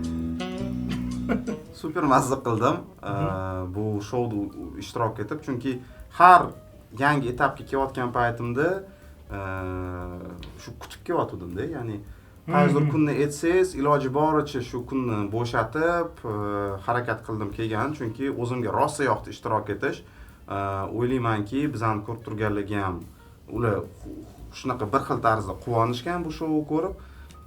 Bu shouda ishtirok etib, chunki har yangi etapga kelayotgan paytimda shu kutib kelayotgandim-da, ya'ni qaysidir kunni etsangiz, iloji boricha shu kunni bo'shatib harakat qildim kelgan, chunki o'zimga rosa yoqdi ishtirok etish. O'ylaymanki, bizani ko'rib turganlarga ham ular shunaqa bir xil tarzda quvonishgan bu shouni ko'rib.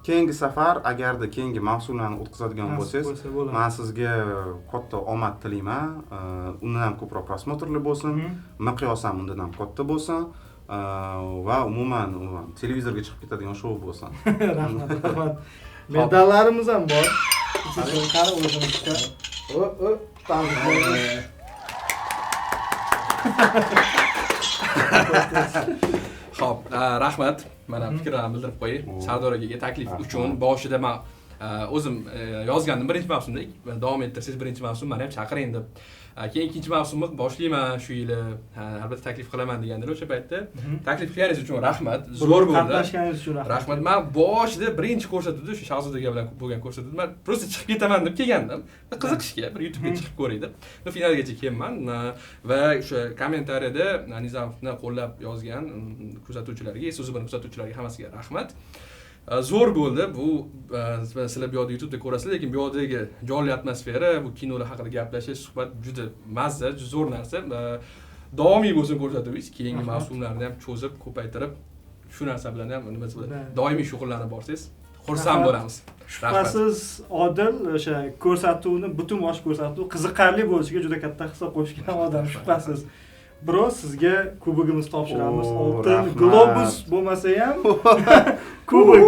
Keyingi safar agarda keyingi mavsumlarni o'tkazadigan bo'lsangiz, men sizga katta omad tilayman. Undan ham ko'proq prosmotrlar bo'lsin, miqyos ham undan ham katta bo'lsin va umuman televizorga chiqib ketadigan shou bo'lsin. Rahmat. Medallarimiz ham bor. Qani o'zimizga. Xo'p, rahmat. Mana fikrlarimni bildirib qo'ying. Sardor akaga taklif uchun boshida men o'zim yozgandim birinchi mavsumda davom ettirsangiz birinchi mavsum meni ham chaqiring deb. Keyin ikkinchi mavsumni boshlayman shu yili. Albatta taklif qilaman degandilar o'sha paytda. Taklif qilganingiz uchun rahmat. Zo'r bo'ldi. Qatnashganingiz uchun rahmat. Rahmat. Men boshida birinchi ko'rsatuvda shu Shahzodaga bilan bo'lgan ko'rsatuvda men просто chiqib ketaman deb kelgandim. Qiziqishga bir YouTube'ga chiqib ko'ray deb. Finalgacha kelman va o'sha kommentariyada Nizamovni qo'llab yozgan kuzatuvchilarga, so'zibini kuzatuvchilarga hammasiga rahmat. Zo'r bo'ldi. Bu sizlar bu yerda YouTube'da ko'rasizlar, lekin bu yerdagi jonli atmosfera, bu kinolar haqida gaplashish, suhbat juda mazza, juda zo'r narsa. Davomiy bo'lsin ko'rsatuvingiz, keyingi mavsumlarni ham cho'zib, ko'paytirib, shu narsa bilan ham nima doimiy shug'ullanib borsangiz, xursand bo'lamiz. Shubhasiz Odil o'sha ko'rsatuvni, butun bosh ko'rsatuv qiziqarli bo'lishiga juda katta hissa qo'shgan odam, shubhasiz. Biroz sizga kubogimiz topshiramiz. Oltin globus bo'lmasa ham kubok.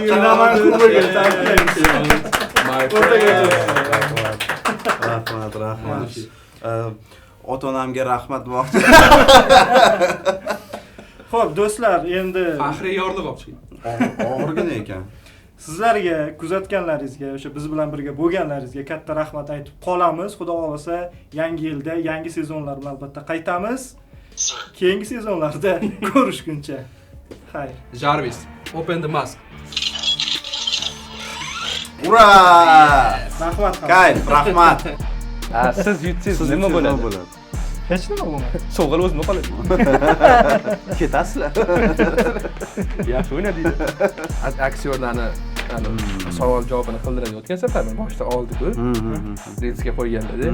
Kinaman kubogi taqdirlaymiz. Rahmat. Ota-onamga rahmat demoqchi. Xo'p, do'stlar, endi faxriy yorliq olib chiqing. Og'irgina ekan. Sizlarga kuzatganlaringizga, o'sha biz bilan birga bo'lganlaringizga katta rahmat aytib qolamiz. Xudo xolasa, yangi yilda yangi sezonlar bilan albatta qaytamiz. Keyingi sezonlarda ko'rishguncha. Xayr. Jarvis, open the mask. Ura! Rahmat. Kayf, rahmat. Siz yutsangiz nima bo'ladi? Hech nima bo'lmaydi. Sovg'al o'zim qoladi. Ketasizlar. Yaxshi o'ynadingiz. Aktyorlarni savol javobini qildiradi. O'tgan safar men boshda oldi-ku. Reelsga qo'yganlarda.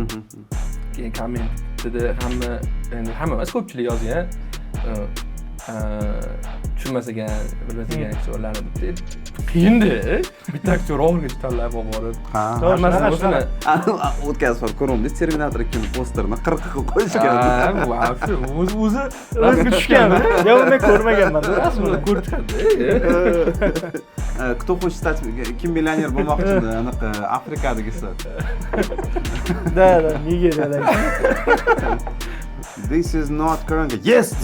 Keyin kommentida hamma emas, ko'pchilik yozgan. Tushunmas ekan, bilmas ekan aktyorlarni deb. Qiyindi. Bitta aktyor og'irgacha tanlab borib. Hammasini o'tgan safar ko'rdim, Terminator 2 posterini 40 qilib qo'yishgan. O'zi rasmga tushgan. Yo, men ko'rmaganman. Rasmini ko'rdim. Кто хочет стать kim millioner bo'lmoqchi anaqa Afrikadagisi. Da, Nigeriyadagi. This is not current. Yes.